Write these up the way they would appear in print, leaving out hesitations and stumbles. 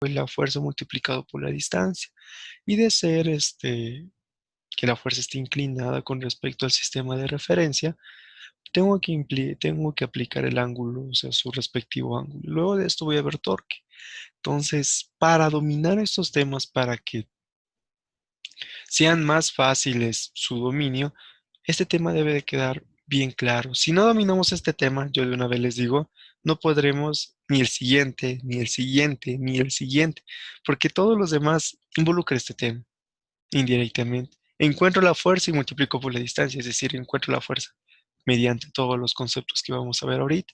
la fuerza multiplicado por la distancia. Y de ser que la fuerza esté inclinada con respecto al sistema de referencia, tengo que aplicar el ángulo, o sea, su respectivo ángulo. Luego de esto voy a ver torque. Entonces, para dominar estos temas, para que sean más fáciles su dominio, este tema debe de quedar bien claro. Si no dominamos este tema, yo de una vez les digo, no podremos ni el siguiente, ni el siguiente, ni el siguiente, porque todos los demás involucran este tema indirectamente. Encuentro la fuerza y multiplico por la distancia, es decir, encuentro la fuerza mediante todos los conceptos que vamos a ver ahorita.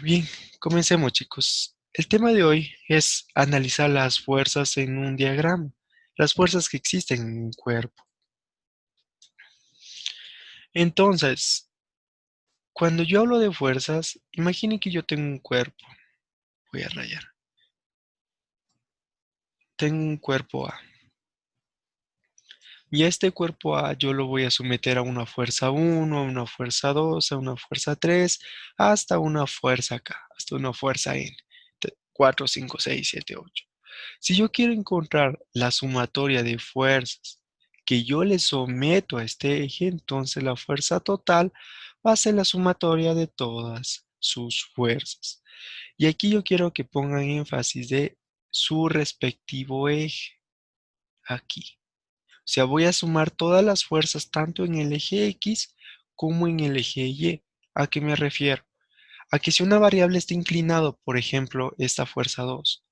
Bien, comencemos, chicos. El tema de hoy es analizar las fuerzas en un diagrama, las fuerzas que existen en un cuerpo. Entonces, cuando yo hablo de fuerzas, imaginen que yo tengo un cuerpo. Voy a rayar. Tengo un cuerpo A. Y a este cuerpo A yo lo voy a someter a una fuerza 1, a una fuerza 2, a una fuerza 3, hasta una fuerza K, hasta una fuerza N. 4, 5, 6, 7, 8. Si yo quiero encontrar la sumatoria de fuerzas que yo le someto a este eje, entonces la fuerza total va a ser la sumatoria de todas sus fuerzas. Y aquí yo quiero que pongan énfasis de su respectivo eje, aquí. O sea, voy a sumar todas las fuerzas tanto en el eje X como en el eje Y. ¿A qué me refiero? A que si una variable está inclinado, por ejemplo, esta fuerza 2,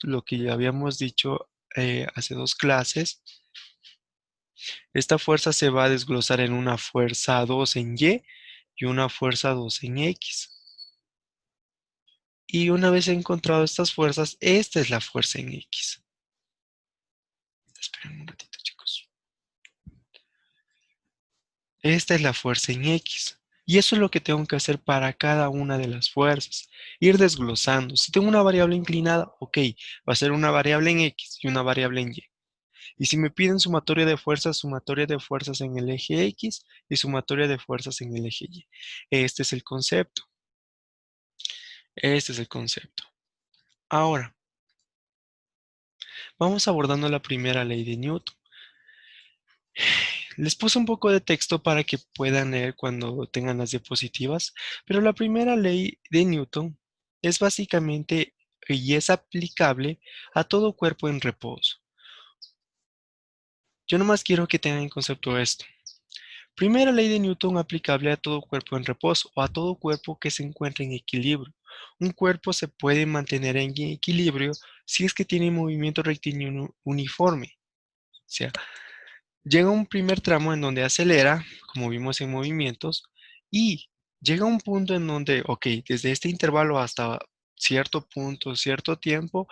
lo que ya habíamos dicho hace dos clases, esta fuerza se va a desglosar en una fuerza 2 en y una fuerza 2 en X. Y una vez encontrado estas fuerzas, esta es la fuerza en X. Esperen un ratito, chicos. Esta es la fuerza en X. Y eso es lo que tengo que hacer para cada una de las fuerzas. Ir desglosando. Si tengo una variable inclinada, ok, va a ser una variable en X y una variable en Y. Y si me piden sumatoria de fuerzas en el eje X y sumatoria de fuerzas en el eje Y. Este es el concepto. Este es el concepto. Ahora, vamos abordando la primera ley de Newton. Les puse un poco de texto para que puedan leer cuando tengan las diapositivas, pero la primera ley de Newton es básicamente y es aplicable a todo cuerpo en reposo. Yo nomás quiero que tengan en concepto esto. Primera ley de Newton aplicable a todo cuerpo en reposo o a todo cuerpo que se encuentre en equilibrio. Un cuerpo se puede mantener en equilibrio si es que tiene movimiento rectilíneo uniforme. O sea, llega un primer tramo en donde acelera, como vimos en movimientos, y llega un punto en donde, ok, desde este intervalo hasta cierto punto, cierto tiempo,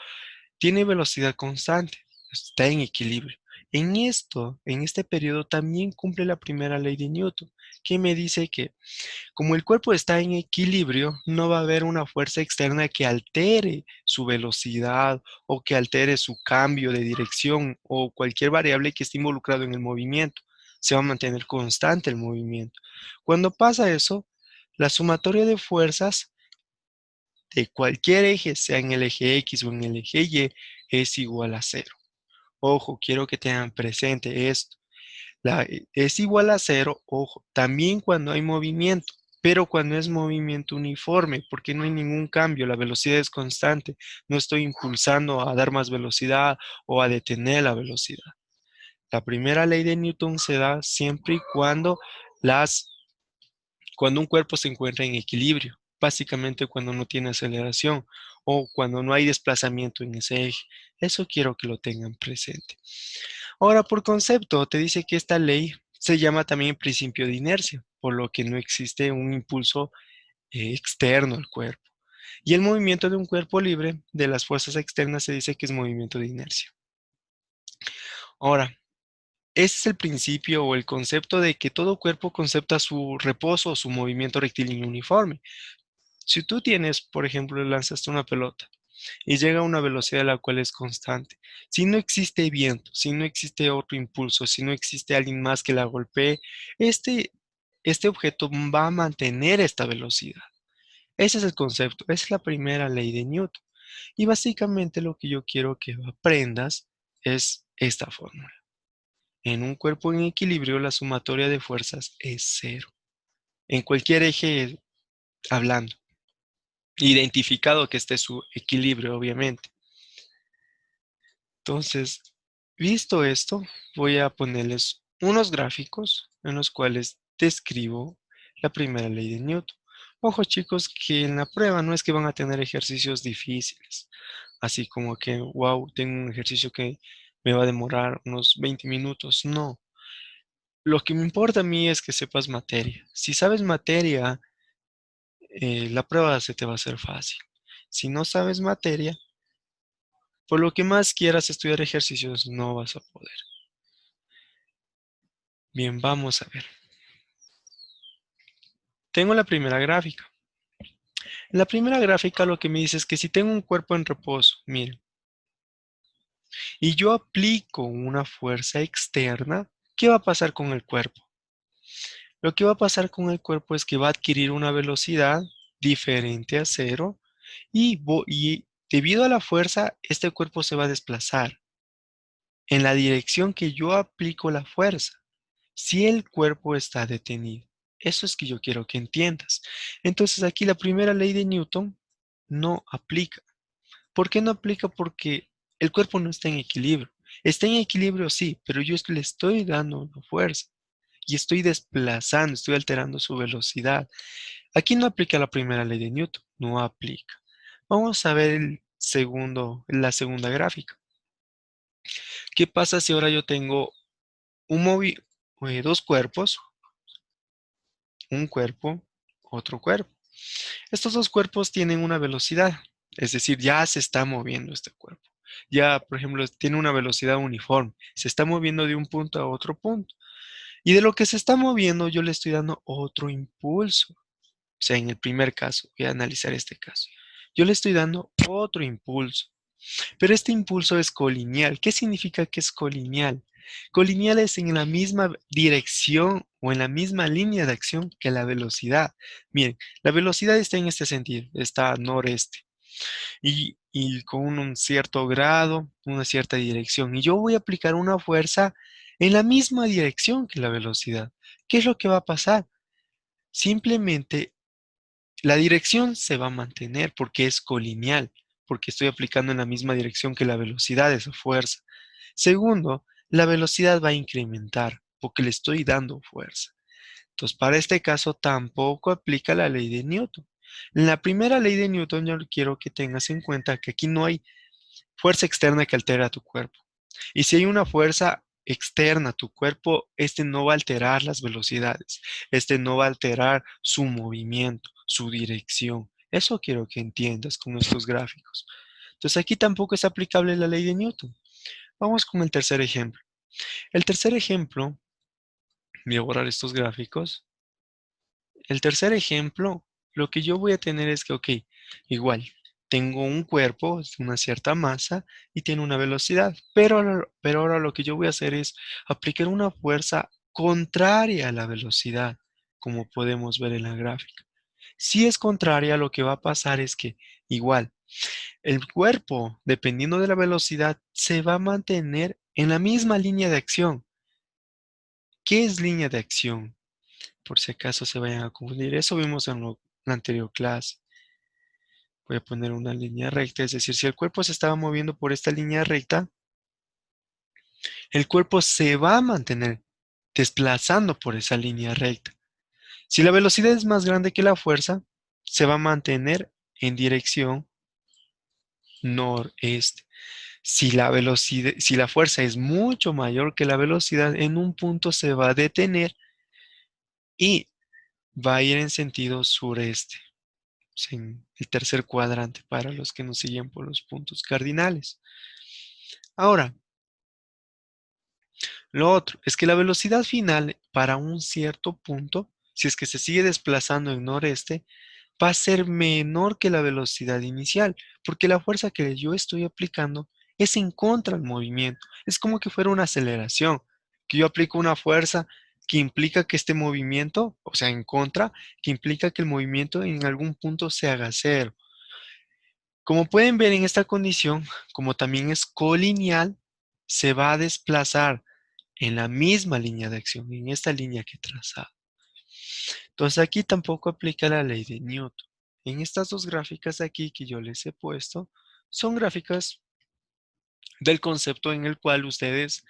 tiene velocidad constante, está en equilibrio. En este periodo también cumple la primera ley de Newton, que me dice que como el cuerpo está en equilibrio, no va a haber una fuerza externa que altere su velocidad o que altere su cambio de dirección o cualquier variable que esté involucrado en el movimiento. Se va a mantener constante el movimiento. Cuando pasa eso, la sumatoria de fuerzas de cualquier eje, sea en el eje X o en el eje Y, es igual a cero. Ojo, quiero que tengan presente esto. Es igual a cero, ojo, también cuando hay movimiento, pero cuando es movimiento uniforme, porque no hay ningún cambio, la velocidad es constante, no estoy impulsando a dar más velocidad o a detener la velocidad. La primera ley de Newton se da siempre y cuando un cuerpo se encuentra en equilibrio, básicamente cuando no tiene aceleración o cuando no hay desplazamiento en ese eje. Eso quiero que lo tengan presente. Ahora, por concepto, te dice que esta ley se llama también principio de inercia, por lo que no existe un impulso externo al cuerpo. Y el movimiento de un cuerpo libre de las fuerzas externas se dice que es movimiento de inercia. Ahora, ese es el principio o el concepto de que todo cuerpo concepta su reposo o su movimiento rectilíneo uniforme. Si tú tienes, por ejemplo, lanzaste una pelota y llega a una velocidad la cual es constante. Si no existe viento, si no existe otro impulso, si no existe alguien más que la golpee, este, este objeto va a mantener esta velocidad. Ese es el concepto, esa es la primera ley de Newton. Y básicamente lo que yo quiero que aprendas es esta fórmula. En un cuerpo en equilibrio, la sumatoria de fuerzas es cero. En cualquier eje hablando. Identificado que esté su equilibrio, obviamente. Entonces, visto esto, voy a ponerles unos gráficos en los cuales describo la primera ley de Newton. Ojo chicos, que en la prueba no es que van a tener ejercicios difíciles, así como que, wow, tengo un ejercicio que me va a demorar unos 20 minutos. No, lo que me importa a mí es que sepas materia. Si sabes materia, la prueba se te va a hacer fácil. Si no sabes materia, por lo que más quieras estudiar ejercicios, no vas a poder. Bien, vamos a ver. Tengo la primera gráfica. En la primera gráfica lo que me dice es que si tengo un cuerpo en reposo, miren, y yo aplico una fuerza externa, ¿qué va a pasar con el cuerpo? Lo que va a pasar con el cuerpo es que va a adquirir una velocidad diferente a cero y debido a la fuerza, este cuerpo se va a desplazar en la dirección que yo aplico la fuerza. Si el cuerpo está detenido. Eso es que yo quiero que entiendas. Entonces aquí la primera ley de Newton no aplica. ¿Por qué no aplica? Porque el cuerpo no está en equilibrio. Está en equilibrio, sí, pero yo le estoy dando una fuerza y estoy desplazando, estoy alterando su velocidad. Aquí no aplica la primera ley de Newton, no aplica. Vamos a ver la segunda gráfica. ¿Qué pasa si ahora yo tengo dos cuerpos, un cuerpo, otro cuerpo? Estos dos cuerpos tienen una velocidad, es decir, ya se está moviendo este cuerpo. Ya, por ejemplo, tiene una velocidad uniforme, se está moviendo de un punto a otro punto. Y de lo que se está moviendo, yo le estoy dando otro impulso. O sea, en el primer caso, voy a analizar este caso. Yo le estoy dando otro impulso, pero este impulso es colineal. ¿Qué significa que es colineal? Colineal es en la misma dirección o en la misma línea de acción que la velocidad. Miren, la velocidad está en este sentido, está noreste y con un cierto grado, una cierta dirección. Y yo voy a aplicar una fuerza en la misma dirección que la velocidad. ¿Qué es lo que va a pasar? Simplemente la dirección se va a mantener porque es colineal, porque estoy aplicando en la misma dirección que la velocidad de esa fuerza. Segundo, la velocidad va a incrementar porque le estoy dando fuerza. Entonces, para este caso tampoco aplica la ley de Newton. En la primera ley de Newton yo quiero que tengas en cuenta que aquí no hay fuerza externa que altera a tu cuerpo. Y si hay una fuerza externa a tu cuerpo, este no va a alterar las velocidades, este no va a alterar su movimiento, su dirección. Eso quiero que entiendas con estos gráficos. Entonces aquí tampoco es aplicable la ley de Newton. Vamos con el tercer ejemplo. El tercer ejemplo, voy a borrar estos gráficos. El tercer ejemplo, lo que yo voy a tener es que, ok, igual, tengo un cuerpo, es una cierta masa y tiene una velocidad, pero ahora lo que yo voy a hacer es aplicar una fuerza contraria a la velocidad, como podemos ver en la gráfica. Si es contraria, lo que va a pasar es que, igual, el cuerpo, dependiendo de la velocidad, se va a mantener en la misma línea de acción. ¿Qué es línea de acción? Por si acaso se vayan a confundir. Eso vimos en la anterior clase. Voy a poner una línea recta, es decir, si el cuerpo se estaba moviendo por esta línea recta, el cuerpo se va a mantener desplazando por esa línea recta. Si la velocidad es más grande que la fuerza, se va a mantener en dirección noreste. Si la fuerza es mucho mayor que la velocidad, en un punto se va a detener y va a ir en sentido sureste. En el tercer cuadrante para los que nos siguen por los puntos cardinales. Ahora, lo otro es que la velocidad final para un cierto punto, si es que se sigue desplazando en noreste, va a ser menor que la velocidad inicial, porque la fuerza que yo estoy aplicando es en contra del movimiento. Es como que fuera una aceleración, que yo aplico una fuerza que implica que este movimiento, o sea, en contra, que implica que el movimiento en algún punto se haga cero. Como pueden ver en esta condición, como también es colineal, se va a desplazar en la misma línea de acción, en esta línea que he trazado. Entonces aquí tampoco aplica la ley de Newton. En estas dos gráficas de aquí que yo les he puesto, son gráficas del concepto en el cual ustedes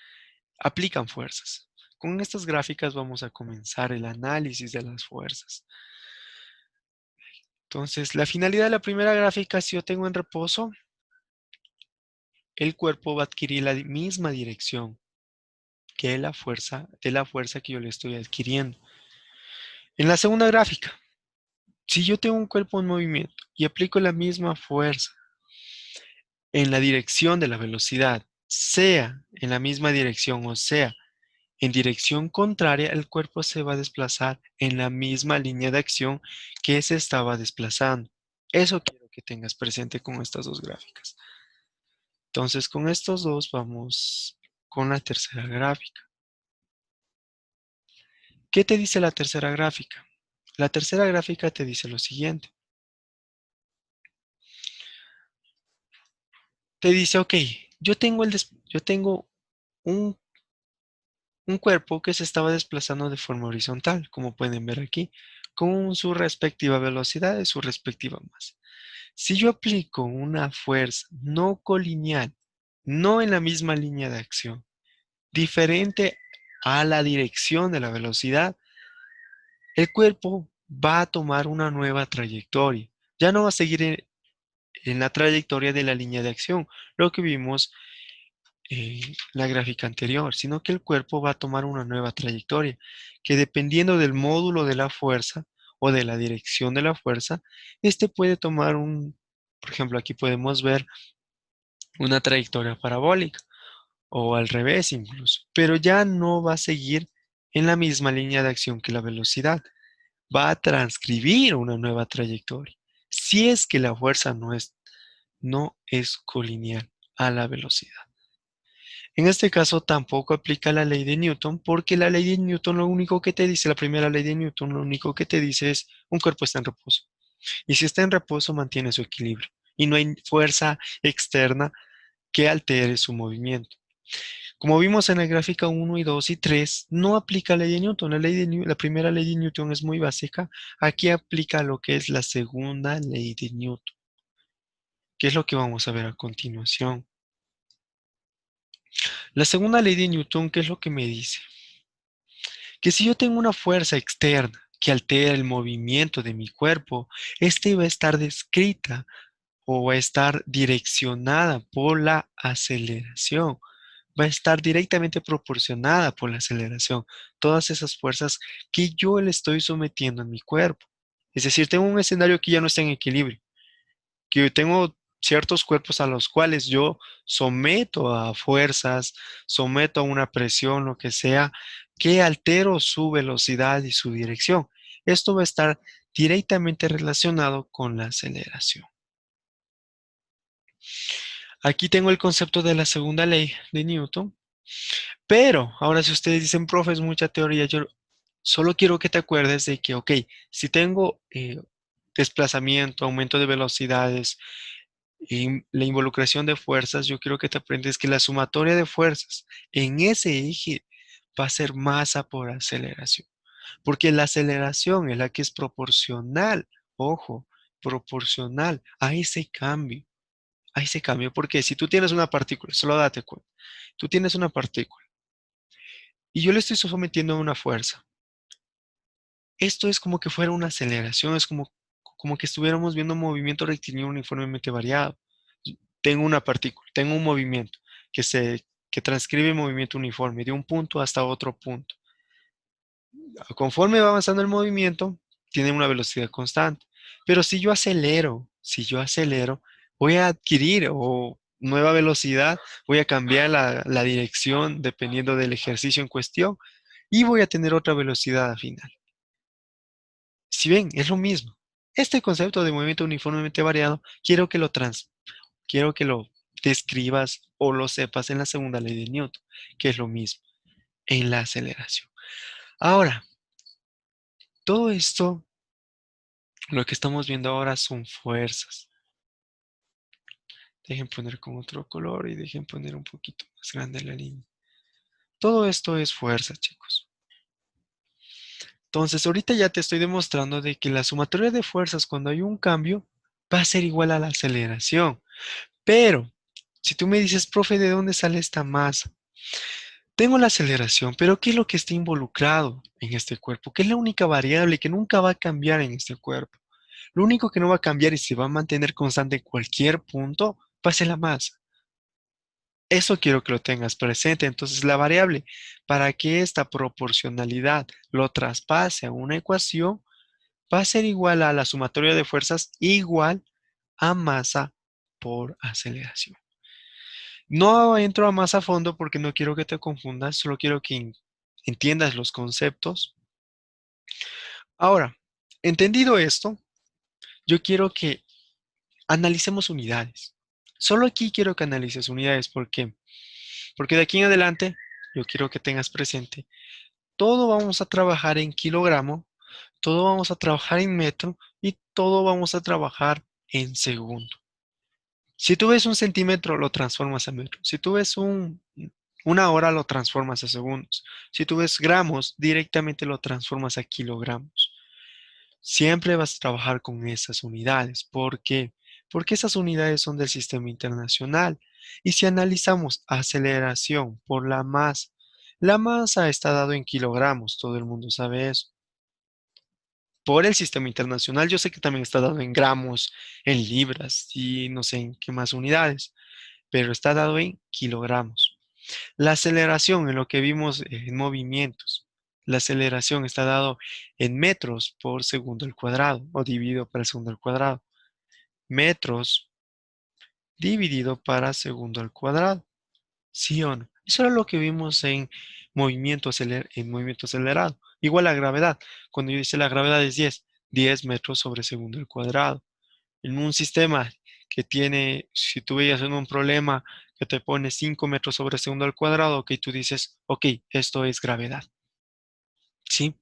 aplican fuerzas. Con estas gráficas vamos a comenzar el análisis de las fuerzas. Entonces, la finalidad de la primera gráfica, si yo tengo en reposo, el cuerpo va a adquirir la misma dirección que de la fuerza que yo le estoy adquiriendo. En la segunda gráfica, si yo tengo un cuerpo en movimiento y aplico la misma fuerza en la dirección de la velocidad, sea en la misma dirección o sea en dirección contraria, el cuerpo se va a desplazar en la misma línea de acción que se estaba desplazando. Eso quiero que tengas presente con estas dos gráficas. Entonces, con estos dos vamos con la tercera gráfica. ¿Qué te dice la tercera gráfica? La tercera gráfica te dice lo siguiente. Te dice, ok, yo tengo un, un cuerpo que se estaba desplazando de forma horizontal, como pueden ver aquí, con su respectiva velocidad y su respectiva masa. Si yo aplico una fuerza no colineal, no en la misma línea de acción, diferente a la dirección de la velocidad, el cuerpo va a tomar una nueva trayectoria. Ya no va a seguir en la trayectoria de la línea de acción, lo que vimos en la gráfica anterior, sino que el cuerpo va a tomar una nueva trayectoria, que dependiendo del módulo de la fuerza o de la dirección de la fuerza, este puede tomar por ejemplo, aquí podemos ver una trayectoria parabólica o al revés incluso, pero ya no va a seguir en la misma línea de acción que la velocidad, va a transcribir una nueva trayectoria, si es que la fuerza no es colineal a la velocidad. En este caso tampoco aplica la ley de Newton, porque la ley de Newton lo único que te dice, la primera ley de Newton, lo único que te dice es un cuerpo está en reposo. Y si está en reposo, mantiene su equilibrio. Y no hay fuerza externa que altere su movimiento. Como vimos en la gráfica 1 y 2 y 3, no aplica la ley de Newton. La primera ley de Newton es muy básica. Aquí aplica lo que es la segunda ley de Newton, que es lo que vamos a ver a continuación. La segunda ley de Newton, ¿qué es lo que me dice? Que si yo tengo una fuerza externa que altera el movimiento de mi cuerpo, este va a estar descrita o va a estar direccionada por la aceleración. Va a estar directamente proporcionada por la aceleración. Todas esas fuerzas que yo le estoy sometiendo a mi cuerpo. Es decir, tengo un escenario que ya no está en equilibrio, que tengo ciertos cuerpos a los cuales yo someto a fuerzas, someto a una presión, lo que sea, que altero su velocidad y su dirección. Esto va a estar directamente relacionado con la aceleración. Aquí tengo el concepto de la segunda ley de Newton, pero ahora si ustedes dicen, profe, es mucha teoría, yo solo quiero que te acuerdes de que, ok, si tengo desplazamiento, aumento de velocidades, y la involucración de fuerzas, yo quiero que te aprendes que la sumatoria de fuerzas en ese eje va a ser masa por aceleración, porque la aceleración es la que es proporcional, ojo, proporcional a ese cambio, porque si tú tienes una partícula, solo date cuenta, tú tienes una partícula y yo le estoy sometiendo a una fuerza, esto es como que fuera una aceleración, es como que estuviéramos viendo un movimiento rectilíneo uniformemente variado. Tengo una partícula, tengo un movimiento que transcribe el movimiento uniforme de un punto hasta otro punto. Conforme va avanzando el movimiento, tiene una velocidad constante. Pero si yo acelero, voy a adquirir o nueva velocidad, voy a cambiar la dirección dependiendo del ejercicio en cuestión y voy a tener otra velocidad al final. Si ven, es lo mismo. Este concepto de movimiento uniformemente variado, quiero que lo describas o lo sepas en la segunda ley de Newton, que es lo mismo en la aceleración. Ahora, todo esto, lo que estamos viendo ahora son fuerzas. Dejen poner con otro color y dejen poner un poquito más grande la línea. Todo esto es fuerza, chicos. Entonces, ahorita ya te estoy demostrando de que la sumatoria de fuerzas cuando hay un cambio va a ser igual a la aceleración. Pero, si tú me dices, profe, ¿de dónde sale esta masa? Tengo la aceleración, pero ¿qué es lo que está involucrado en este cuerpo? ¿Qué es la única variable que nunca va a cambiar en este cuerpo? Lo único que no va a cambiar y se va a mantener constante en cualquier punto va a ser la masa. Eso quiero que lo tengas presente. Entonces, la variable para que esta proporcionalidad lo traspase a una ecuación va a ser igual a la sumatoria de fuerzas igual a masa por aceleración. No entro a más a fondo porque no quiero que te confundas, solo quiero que entiendas los conceptos. Ahora, entendido esto, yo quiero que analicemos unidades. Solo aquí quiero que analices unidades. ¿Por qué? Porque de aquí en adelante yo quiero que tengas presente, todo vamos a trabajar en kilogramo, todo vamos a trabajar en metro y todo vamos a trabajar en segundo. Si tú ves un centímetro, lo transformas a metro. Si tú ves una hora, lo transformas a segundos. Si tú ves gramos, directamente lo transformas a kilogramos. Siempre vas a trabajar con esas unidades. ¿Por qué? Porque esas unidades son del sistema internacional. Y si analizamos aceleración por la masa está dado en kilogramos, todo el mundo sabe eso. Por el sistema internacional, yo sé que también está dado en gramos, en libras y no sé en qué más unidades, pero está dado en kilogramos. La aceleración en lo que vimos en movimientos, la aceleración está dado en metros por segundo al cuadrado o dividido para segundo al cuadrado. Metros dividido para segundo al cuadrado. ¿Sí o no? Eso era lo que vimos en en movimiento acelerado. Igual a gravedad. Cuando yo dice la gravedad es 10 metros sobre segundo al cuadrado. En un sistema que tiene, si tú veías en un problema que te pone 5 metros sobre segundo al cuadrado, ok, tú dices, ok, esto es gravedad, ¿sí?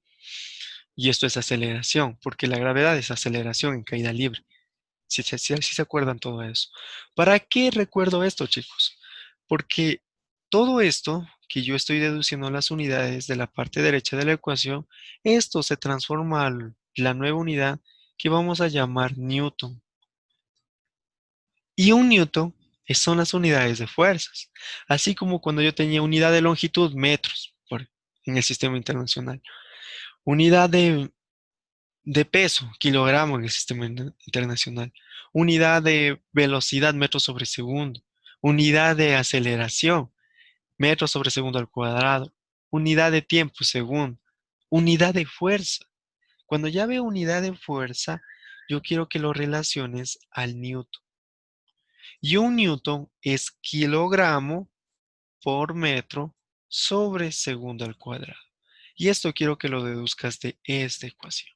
Y esto es aceleración, porque la gravedad es aceleración en caída libre. Si se acuerdan todo eso. ¿Para qué recuerdo esto, chicos? Porque todo esto que yo estoy deduciendo las unidades de la parte derecha de la ecuación, esto se transforma a la nueva unidad que vamos a llamar Newton. Y un newton son las unidades de fuerzas, así como cuando yo tenía unidad de longitud, metros, en el sistema internacional. Unidad de peso, kilogramo en el sistema internacional. Unidad de velocidad, metros sobre segundo. Unidad de aceleración, metros sobre segundo al cuadrado. Unidad de tiempo, segundo. Unidad de fuerza. Cuando ya veo unidad de fuerza, yo quiero que lo relaciones al newton. Y un newton es kilogramo por metro sobre segundo al cuadrado. Y esto quiero que lo deduzcas de esta ecuación.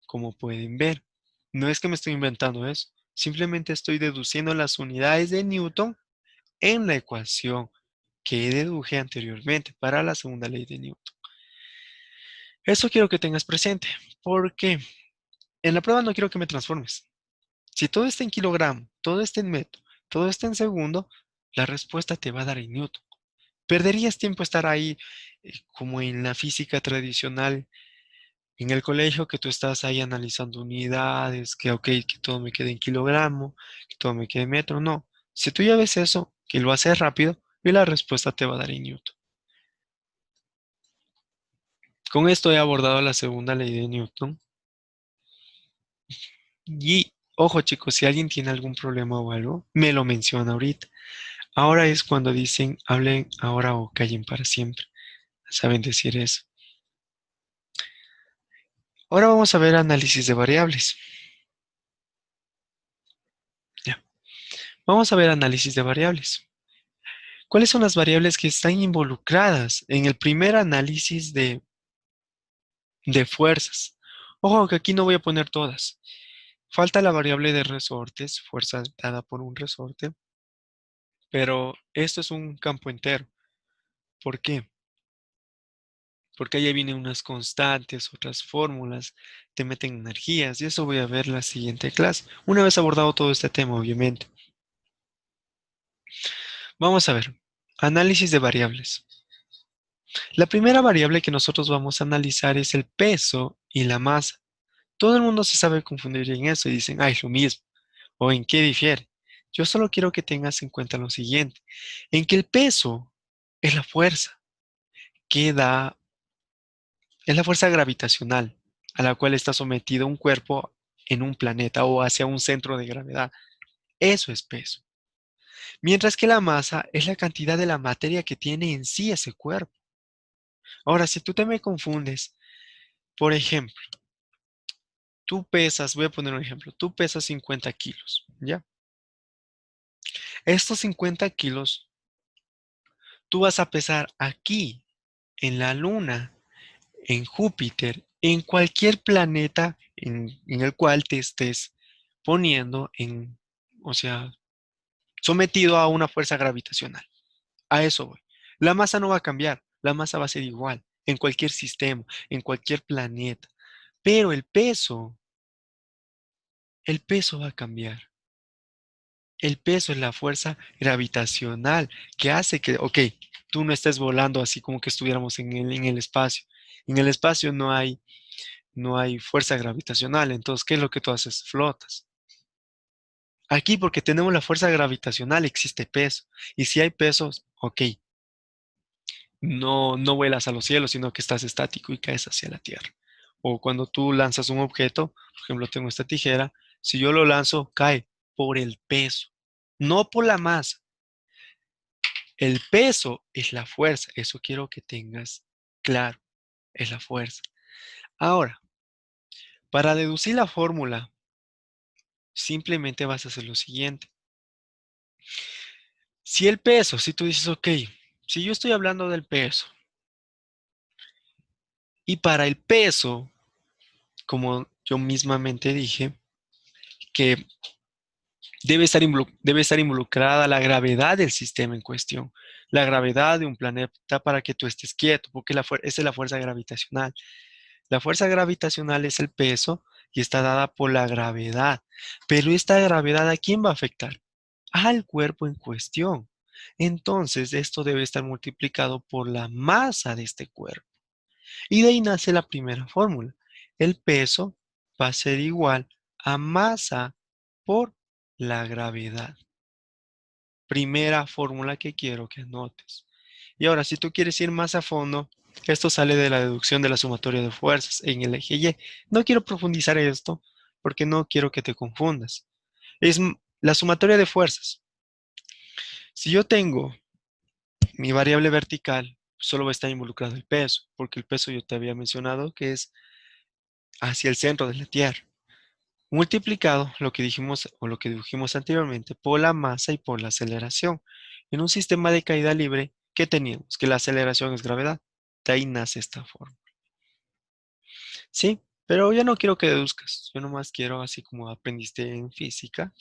Como pueden ver, no es que me estoy inventando eso, simplemente estoy deduciendo las unidades de Newton en la ecuación que deduje anteriormente para la segunda ley de Newton. Eso quiero que tengas presente, porque en la prueba no quiero que me transformes. Si todo está en kilogramo, todo está en metro, todo está en segundo, la respuesta te va a dar en Newton. Perderías tiempo estar ahí como en la física tradicional, en el colegio, que tú estás ahí analizando unidades, que ok, que todo me quede en kilogramo, que todo me quede en metro. No, si tú ya ves eso, que lo haces rápido, y la respuesta te va a dar en Newton. Con esto he abordado la segunda ley de Newton. Y ojo chicos, si alguien tiene algún problema o algo, me lo menciona ahorita. Ahora es cuando dicen hablen ahora o callen para siempre. Saben decir eso. Ahora vamos a ver análisis de variables. Ya. Vamos a ver análisis de variables. ¿Cuáles son las variables que están involucradas en el primer análisis de fuerzas? Ojo que aquí no voy a poner todas. Falta la variable de resortes, fuerza dada por un resorte, pero esto es un campo entero. ¿Por qué? porque ahí vienen unas constantes, otras fórmulas, te meten energías, y eso voy a ver en la siguiente clase. Una vez abordado todo este tema, obviamente. Vamos a ver, análisis de variables. La primera variable que nosotros vamos a analizar es el peso y la masa. Todo el mundo se sabe confundir en eso y dicen, ah, es lo mismo, o en qué difiere. Yo solo quiero que tengas en cuenta lo siguiente, en que el peso es la fuerza que da, es la fuerza gravitacional a la cual está sometido un cuerpo en un planeta o hacia un centro de gravedad. Eso es peso. Mientras que la masa es la cantidad de la materia que tiene en sí ese cuerpo. Ahora, si tú te me confundes, por ejemplo, tú pesas, voy a poner un ejemplo, tú pesas 50 kilos, ¿ya? Estos 50 kilos tú vas a pesar aquí, en la Luna, en Júpiter, en cualquier planeta en el cual te estés poniendo en, o sea, sometido a una fuerza gravitacional. A eso voy. La masa no va a cambiar, la masa va a ser igual en cualquier sistema, en cualquier planeta, pero el peso va a cambiar. El peso es la fuerza gravitacional que hace que, ok, tú no estés volando así como que estuviéramos en el espacio. En el espacio no hay fuerza gravitacional, entonces, ¿qué es lo que tú haces? Flotas. Aquí, porque tenemos la fuerza gravitacional, existe peso. Y si hay pesos, ok, no vuelas a los cielos, sino que estás estático y caes hacia la tierra. O cuando tú lanzas un objeto, por ejemplo, tengo esta tijera, si yo lo lanzo, cae por el peso, no por la masa. El peso es la fuerza, eso quiero que tengas claro, es la fuerza. Ahora, para deducir la fórmula, simplemente vas a hacer lo siguiente. Si el peso, si tú dices, ok, si yo estoy hablando del peso, y para el peso, como yo mismamente dije, que debe estar involucrada la gravedad del sistema en cuestión, la gravedad de un planeta para que tú estés quieto, porque esa es la fuerza gravitacional. La fuerza gravitacional es el peso y está dada por la gravedad. Pero esta gravedad, ¿a quién va a afectar? Al cuerpo en cuestión. Entonces, esto debe estar multiplicado por la masa de este cuerpo. Y de ahí nace la primera fórmula. El peso va a ser igual a masa por la gravedad. Primera fórmula que quiero que anotes. Y ahora, si tú quieres ir más a fondo, esto sale de la deducción de la sumatoria de fuerzas en el eje Y. No quiero profundizar esto porque no quiero que te confundas. La sumatoria de fuerzas. Si yo tengo mi variable vertical, solo va a estar involucrado el peso, porque el peso yo te había mencionado que es hacia el centro de la Tierra, multiplicado lo que dijimos o lo que dijimos anteriormente por la masa y por la aceleración. En un sistema de caída libre, ¿qué teníamos? Que la aceleración es gravedad. De ahí nace esta forma. Sí, pero yo no quiero que deduzcas. Yo nomás quiero, así como aprendiste en física,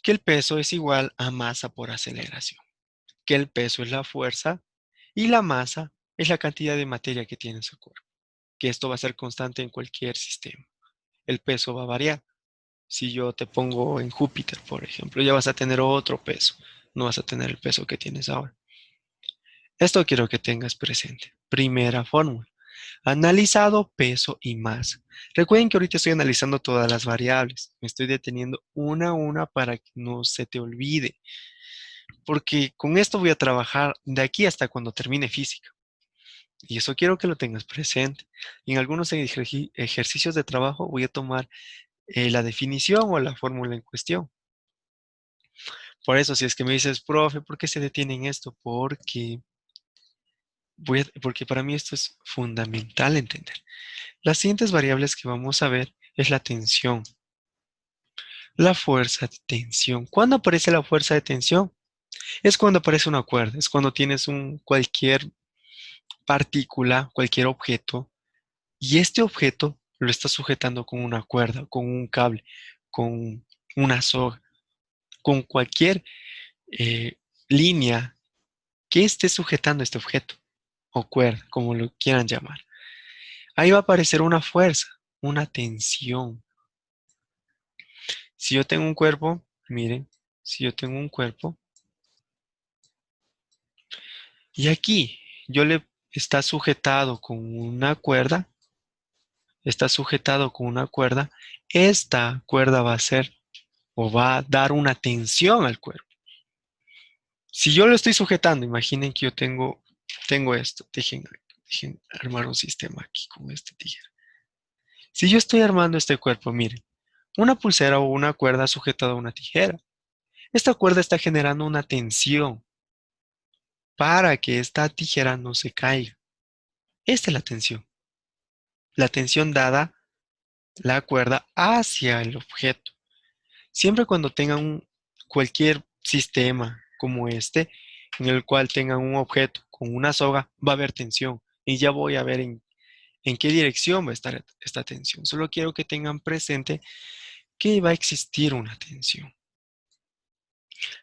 que el peso es igual a masa por aceleración. Que el peso es la fuerza y la masa es la cantidad de materia que tiene su cuerpo. Que esto va a ser constante en cualquier sistema. El peso va a variar. Si yo te pongo en Júpiter, por ejemplo, ya vas a tener otro peso. No vas a tener el peso que tienes ahora. Esto quiero que tengas presente. Primera fórmula. Analizado peso y masa. Recuerden que ahorita estoy analizando todas las variables. Me estoy deteniendo una a una para que no se te olvide. Porque con esto voy a trabajar de aquí hasta cuando termine física. Y eso quiero que lo tengas presente. Y en algunos ejercicios de trabajo voy a tomar la definición o la fórmula en cuestión. Por eso, si es que me dices, profe, ¿por qué se detiene en esto? Porque para mí esto es fundamental entender. Las siguientes variables que vamos a ver es la tensión, la fuerza de tensión. ¿Cuándo aparece la fuerza de tensión? Es cuando aparece una cuerda, es cuando tienes cualquier partícula, cualquier objeto, y este objeto lo estás sujetando con una cuerda, con un cable, con una soga, con cualquier línea que esté sujetando este objeto. o cuerda, como lo quieran llamar. Ahí va a aparecer una fuerza, una tensión. Si yo tengo un cuerpo, miren, si yo tengo un cuerpo y aquí yo le está sujetado con una cuerda, está sujetado con una cuerda, esta cuerda va a ser o va a dar una tensión al cuerpo. Si yo lo estoy sujetando, imaginen que yo tengo esto. Dejen armar un sistema aquí con este tijera. Si yo estoy armando este cuerpo, miren, una pulsera o una cuerda sujetada a una tijera. Esta cuerda está generando una tensión para que esta tijera no se caiga. Esta es la tensión dada la cuerda hacia el objeto. Siempre cuando tengan cualquier sistema como este, en el cual tengan un objeto con una soga, va a haber tensión. Y ya voy a ver en qué dirección va a estar esta tensión. Solo quiero que tengan presente que va a existir una tensión.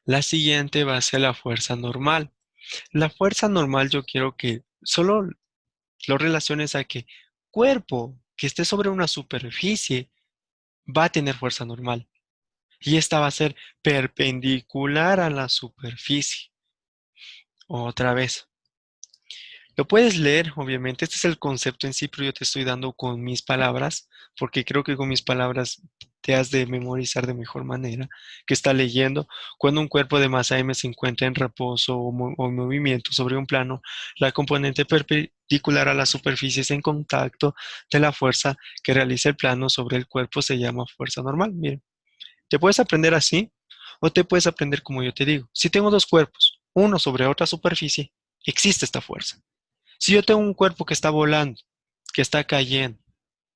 La siguiente va a ser la fuerza normal. La fuerza normal yo quiero que solo lo relaciones a que cuerpo que esté sobre una superficie va a tener fuerza normal. Y esta va a ser perpendicular a la superficie. Otra vez. Lo puedes leer, obviamente. Este es el concepto en sí, pero yo te estoy dando con mis palabras, porque creo que con mis palabras te has de memorizar de mejor manera, que está leyendo. Cuando un cuerpo de masa m se encuentra en reposo o movimiento sobre un plano, la componente perpendicular a la superficie es en contacto de la fuerza que realiza el plano sobre el cuerpo se llama fuerza normal. Miren, te puedes aprender así o te puedes aprender como yo te digo. Si tengo dos cuerpos, uno sobre otra superficie, existe esta fuerza. Si yo tengo un cuerpo que está volando, que está cayendo,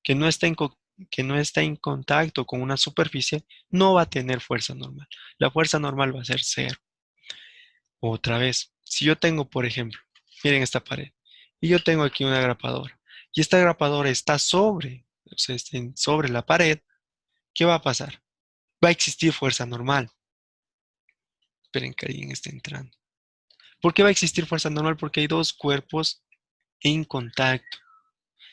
que no está que no está en contacto con una superficie, no va a tener fuerza normal. La fuerza normal va a ser cero. Otra vez, si yo tengo, por ejemplo, miren esta pared, y yo tengo aquí una grapadora, y esta grapadora está o sea, está sobre la pared, ¿qué va a pasar? Va a existir fuerza normal. Esperen que alguien esté entrando. ¿Por qué va a existir fuerza normal? Porque hay dos cuerpos en contacto.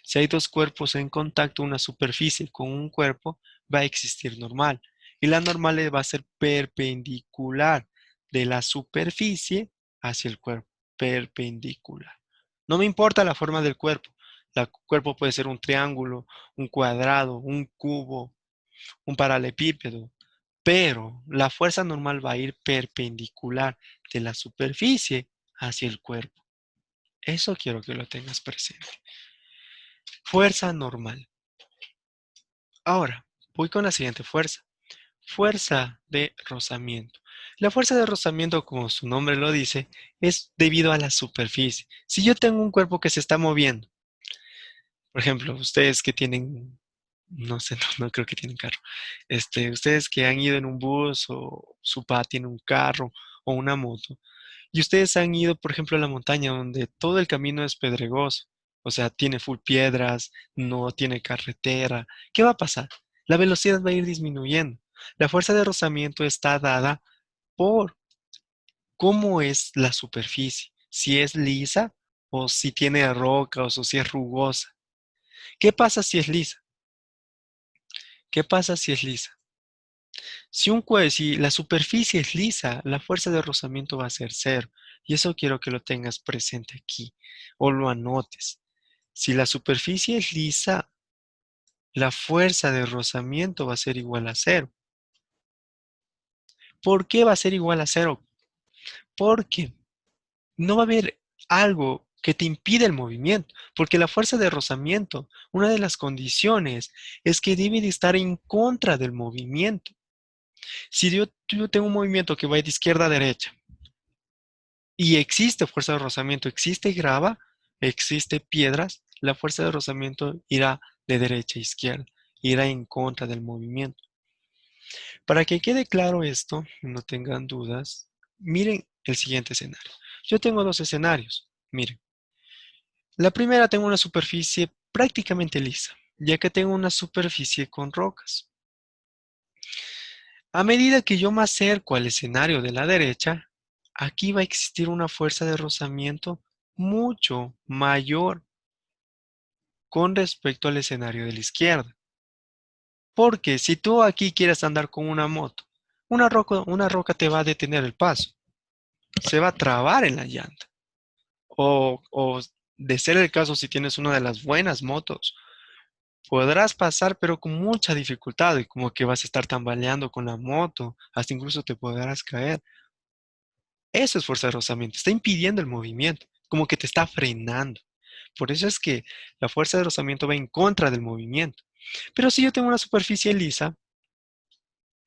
Si hay dos cuerpos en contacto, una superficie con un cuerpo, va a existir normal. Y la normal va a ser perpendicular de la superficie hacia el cuerpo. Perpendicular. No me importa la forma del cuerpo. El cuerpo puede ser un triángulo, un cuadrado, un cubo, un paralelepípedo. Pero la fuerza normal va a ir perpendicular de la superficie hacia el cuerpo. Eso quiero que lo tengas presente. Fuerza normal. Ahora, voy con la siguiente fuerza. Fuerza de rozamiento. La fuerza de rozamiento, como su nombre lo dice, es debido a la superficie. Si yo tengo un cuerpo que se está moviendo, por ejemplo, ustedes que tienen, no sé, no creo que tienen carro, ustedes que han ido en un bus o su papá tiene un carro o una moto, y ustedes han ido, por ejemplo, a la montaña donde todo el camino es pedregoso, o sea, tiene full piedras, no tiene carretera. ¿Qué va a pasar? La velocidad va a ir disminuyendo. La fuerza de rozamiento está dada por cómo es la superficie, si es lisa o si tiene rocas o si es rugosa. ¿Qué pasa si es lisa? ¿Qué pasa si es lisa? Si la superficie es lisa, la fuerza de rozamiento va a ser cero. Y eso quiero que lo tengas presente aquí o lo anotes. Si la superficie es lisa, la fuerza de rozamiento va a ser igual a cero. ¿Por qué va a ser igual a cero? Porque no va a haber algo que te impida el movimiento, porque la fuerza de rozamiento, una de las condiciones es que debe de estar en contra del movimiento. Si yo tengo un movimiento que va de izquierda a derecha y existe fuerza de rozamiento, existe grava, existe piedras, la fuerza de rozamiento irá de derecha a izquierda, irá en contra del movimiento. Para que quede claro esto, no tengan dudas, miren el siguiente escenario. Yo tengo dos escenarios. Miren, la primera tengo una superficie prácticamente lisa, ya que tengo una superficie con rocas. A medida que yo me acerco al escenario de la derecha, aquí va a existir una fuerza de rozamiento mucho mayor con respecto al escenario de la izquierda. Porque si tú aquí quieres andar con una moto, una roca te va a detener el paso, se va a trabar en la llanta. O de ser el caso, si tienes una de las buenas motos, podrás pasar, pero con mucha dificultad y como que vas a estar tambaleando con la moto, hasta incluso te podrás caer. Eso es fuerza de rozamiento, está impidiendo el movimiento, como que te está frenando. Por eso es que la fuerza de rozamiento va en contra del movimiento. Pero si yo tengo una superficie lisa,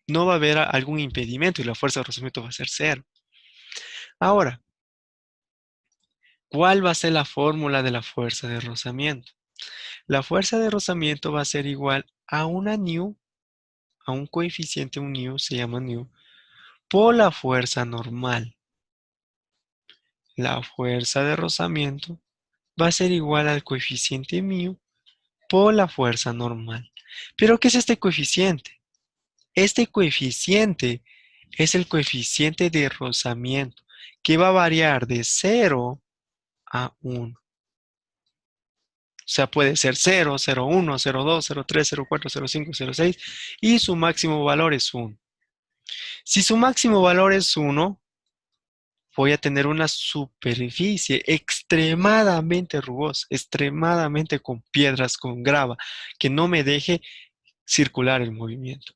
no va a haber algún impedimento y la fuerza de rozamiento va a ser cero. Ahora, ¿cuál va a ser la fórmula de la fuerza de rozamiento? La fuerza de rozamiento va a ser igual a una nu, a un coeficiente, un nu, se llama nu, por la fuerza normal. La fuerza de rozamiento va a ser igual al coeficiente mu por la fuerza normal. ¿Pero qué es este coeficiente? Este coeficiente es el coeficiente de rozamiento, que va a variar de 0 a 1. O sea, puede ser 0, 0,1, 0,2, 0,3, 0,4, 0,5, 0,6 y su máximo valor es 1. Si su máximo valor es 1, voy a tener una superficie extremadamente rugosa, extremadamente con piedras, con grava, que no me deje circular el movimiento.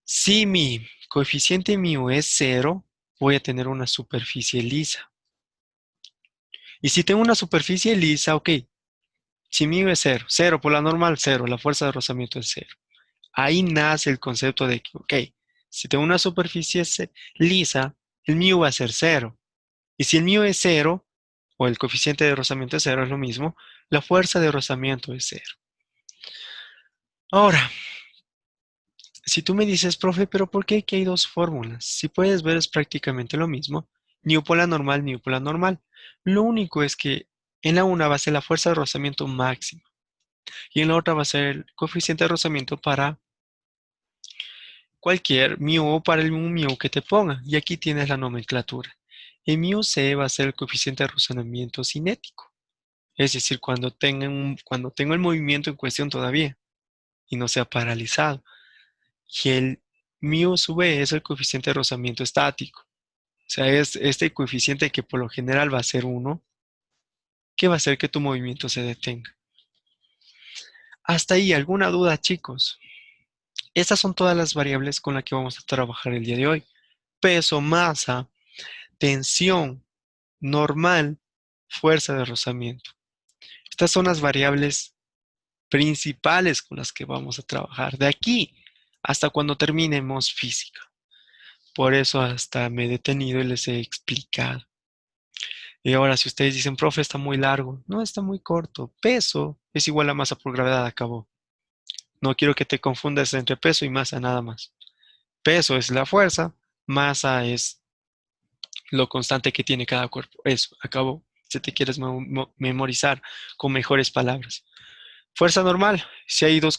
Si mi coeficiente mío es 0, voy a tener una superficie lisa. Y si tengo una superficie lisa, ok, si mío es 0, 0 por la normal, 0, la fuerza de rozamiento es 0. Ahí nace el concepto de que, ok, si tengo una superficie lisa, el mío va a ser 0. Y si el mío es 0, o el coeficiente de rozamiento es 0, es lo mismo, la fuerza de rozamiento es 0. Ahora, si tú me dices, profe, pero ¿por qué aquí hay dos fórmulas? Si puedes ver es prácticamente lo mismo, la normal, la normal. Lo único es que en la una va a ser la fuerza de rozamiento máxima y en la otra va a ser el coeficiente de rozamiento para cualquier mu o para el mu que te ponga. Y aquí tienes la nomenclatura. El mu c va a ser el coeficiente de rozamiento cinético. Es decir, cuando tengo el movimiento en cuestión todavía y no sea paralizado. Y el mu sub e es el coeficiente de rozamiento estático. O sea, es este coeficiente que por lo general va a ser 1, que va a hacer que tu movimiento se detenga. Hasta ahí, ¿alguna duda, chicos? Estas son todas las variables con las que vamos a trabajar el día de hoy. Peso, masa, tensión, normal, fuerza de rozamiento. Estas son las variables principales con las que vamos a trabajar de aquí hasta cuando terminemos física. Por eso hasta me he detenido y les he explicado. Y ahora si ustedes dicen, profe, está muy largo. No, está muy corto. Peso es igual a masa por gravedad, acabó. No quiero que te confundas entre peso y masa nada más. Peso es la fuerza, masa es lo constante que tiene cada cuerpo. Eso, acabó. Si te quieres memorizar con mejores palabras. Fuerza normal. Si hay dos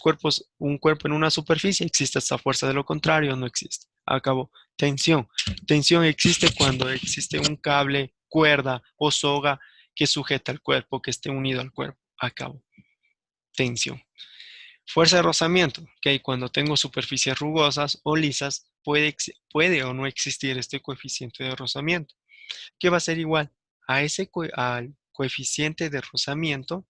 cuerpos, un cuerpo en una superficie, existe esta fuerza. De lo contrario, no existe. Acabó. Tensión. Tensión existe cuando existe un cable, cuerda o soga que sujeta al cuerpo, que esté unido al cuerpo. Acabó. Tensión. Fuerza de rozamiento. Que cuando tengo superficies rugosas o lisas, puede o no existir este coeficiente de rozamiento, que va a ser igual a al coeficiente de rozamiento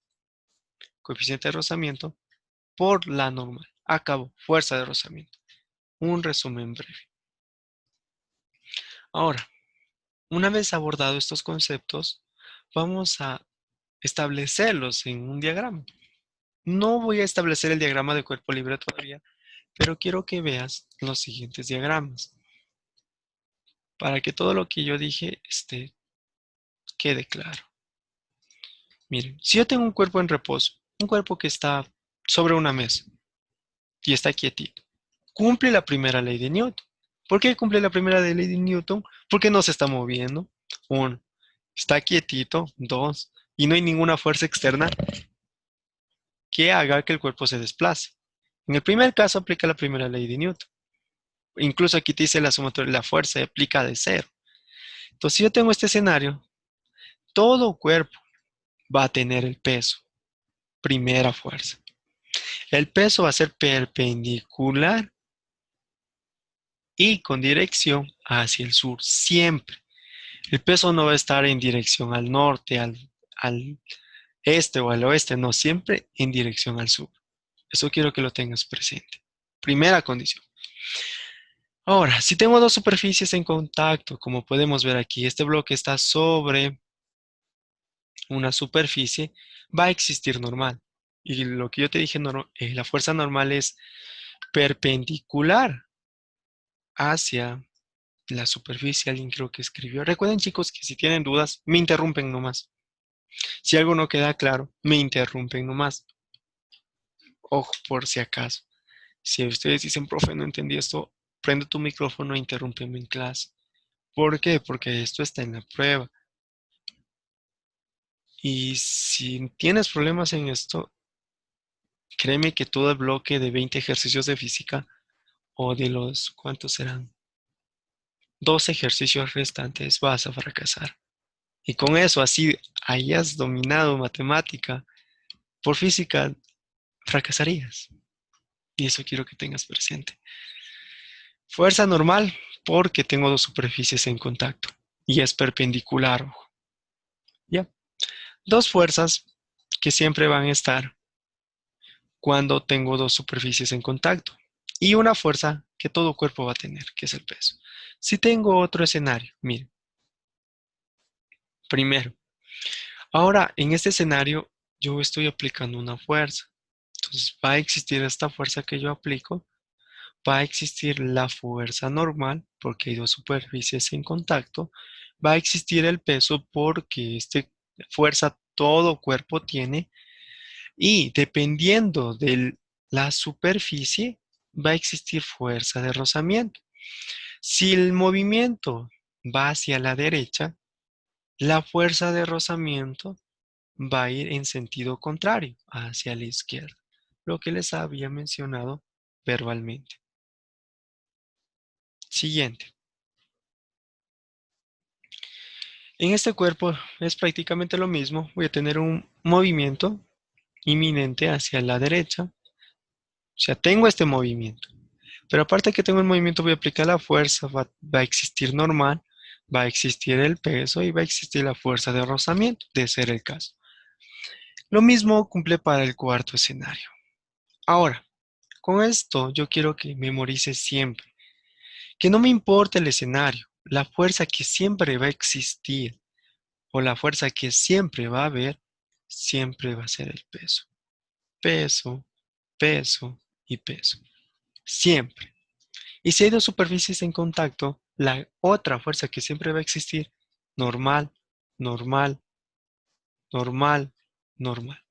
por la normal. Acabo, fuerza de rozamiento. Un resumen breve. Ahora, una vez abordado estos conceptos, vamos a establecerlos en un diagrama. No voy a establecer el diagrama de cuerpo libre todavía, pero quiero que veas los siguientes diagramas para que todo lo que yo dije quede claro. Miren, si yo tengo un cuerpo en reposo, un cuerpo que está sobre una mesa y está quietito, cumple la primera ley de Newton. ¿Por qué cumple la primera ley de Newton? Porque no se está moviendo. Uno, está quietito. Dos, y no hay ninguna fuerza externa que haga que el cuerpo se desplace. En el primer caso aplica la primera ley de Newton. Incluso aquí te dice la sumatoria, la fuerza aplica de cero. Entonces, si yo tengo este escenario, Todo cuerpo va a tener el peso. Primera fuerza. El peso va a ser perpendicular y con dirección hacia el sur, siempre. El peso no va a estar en dirección al norte, al este o al oeste, no, siempre en dirección al sur. Eso quiero que lo tengas presente. Primera condición. Ahora, si tengo dos superficies en contacto, como podemos ver aquí, este bloque está sobre una superficie, va a existir normal. Y lo que yo te dije, la fuerza normal es perpendicular hacia la superficie. Alguien creo que escribió. Recuerden, chicos, que si tienen dudas, me interrumpen nomás. Si algo no queda claro, me interrumpen nomás. Ojo, por si acaso. Si ustedes dicen, profe, no entendí esto, prende tu micrófono e interrúmpeme en clase. ¿Por qué? Porque esto está en la prueba. Y si tienes problemas en esto, créeme que todo el bloque de 20 ejercicios de física o de los, ¿cuántos serán? 2 ejercicios restantes vas a fracasar. Y con eso, así hayas dominado matemática, por física, fracasarías. Y eso quiero que tengas presente. Fuerza normal, porque tengo dos superficies en contacto. Y es perpendicular, ojo. ¿Ya? Dos fuerzas que siempre van a estar cuando tengo dos superficies en contacto. Y una fuerza que todo cuerpo va a tener, que es el peso. Si tengo otro escenario, miren. Primero, ahora en este escenario yo estoy aplicando una fuerza. Entonces va a existir esta fuerza que yo aplico, va a existir la fuerza normal porque hay dos superficies en contacto, va a existir el peso porque esta fuerza todo cuerpo tiene y dependiendo de la superficie va a existir fuerza de rozamiento. Si el movimiento va hacia la derecha, la fuerza de rozamiento va a ir en sentido contrario, hacia la izquierda, lo que les había mencionado verbalmente. Siguiente. En este cuerpo es prácticamente lo mismo. Voy a tener un movimiento inminente hacia la derecha. O sea, tengo este movimiento. Pero aparte de que tengo el movimiento, voy a aplicar la fuerza. Va a existir normal, va a existir el peso y va a existir la fuerza de rozamiento, de ser el caso. Lo mismo cumple para el cuarto escenario. Ahora, con esto yo quiero que memorices siempre que no me importa el escenario, la fuerza que siempre va a existir o la fuerza que siempre va a haber, siempre va a ser el peso. Peso, peso y peso. Siempre. Y si hay dos superficies en contacto, la otra fuerza que siempre va a existir, normal, normal, normal, normal.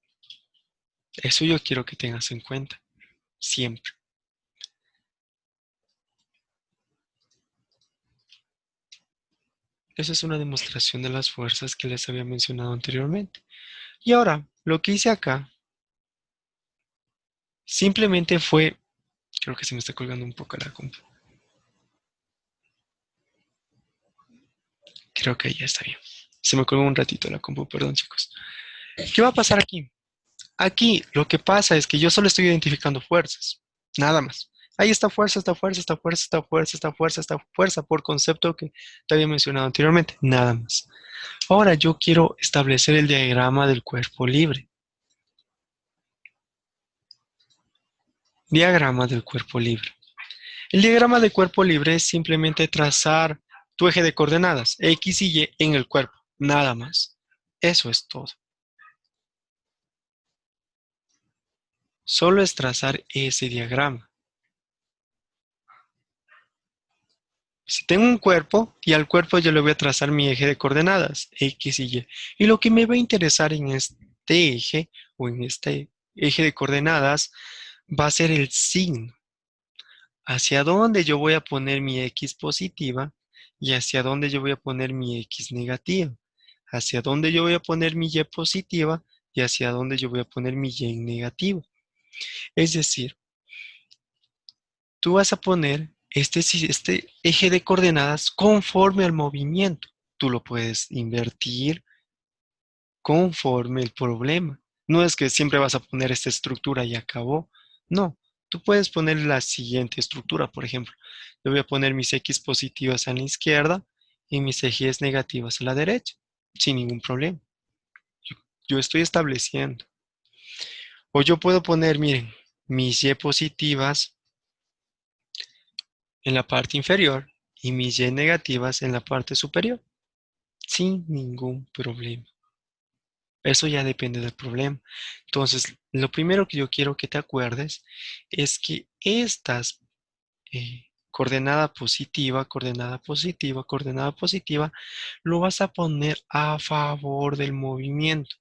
Eso yo quiero que tengas en cuenta. Siempre. Esa es una demostración de las fuerzas que les había mencionado anteriormente. Y ahora, lo que hice acá simplemente fue, creo que se me está colgando un poco la compu. Creo que ya está bien. Se me colgó un ratito la compu, perdón chicos. ¿Qué va a pasar aquí? Aquí lo que pasa es que yo solo estoy identificando fuerzas, nada más. Ahí está fuerza, esta fuerza, esta fuerza, esta fuerza, esta fuerza, esta fuerza, por concepto que te había mencionado anteriormente, nada más. Ahora yo quiero establecer el diagrama del cuerpo libre. Diagrama del cuerpo libre. El diagrama de cuerpo libre es simplemente trazar tu eje de coordenadas, X y Y, en el cuerpo, nada más. Eso es todo. Solo es trazar ese diagrama. Si tengo un cuerpo y al cuerpo yo le voy a trazar mi eje de coordenadas, X y Y. Y lo que me va a interesar en este eje o en este eje de coordenadas va a ser el signo. Hacia dónde yo voy a poner mi X positiva y hacia dónde yo voy a poner mi X negativa. Hacia dónde yo voy a poner mi Y positiva y hacia dónde yo voy a poner mi Y negativo. Es decir, tú vas a poner este eje de coordenadas conforme al movimiento. Tú lo puedes invertir, conforme el problema. No es que siempre vas a poner esta estructura y acabó. No, tú puedes poner la siguiente estructura, por ejemplo. Yo voy a poner mis X positivas a la izquierda y mis X negativas a la derecha, sin ningún problema. Yo estoy estableciendo. O yo puedo poner, miren, mis Y positivas en la parte inferior y mis Y negativas en la parte superior, sin ningún problema. Eso ya depende del problema. Entonces, lo primero que yo quiero que te acuerdes es que estas coordenada positiva, coordenada positiva, coordenada positiva, lo vas a poner a favor del movimiento.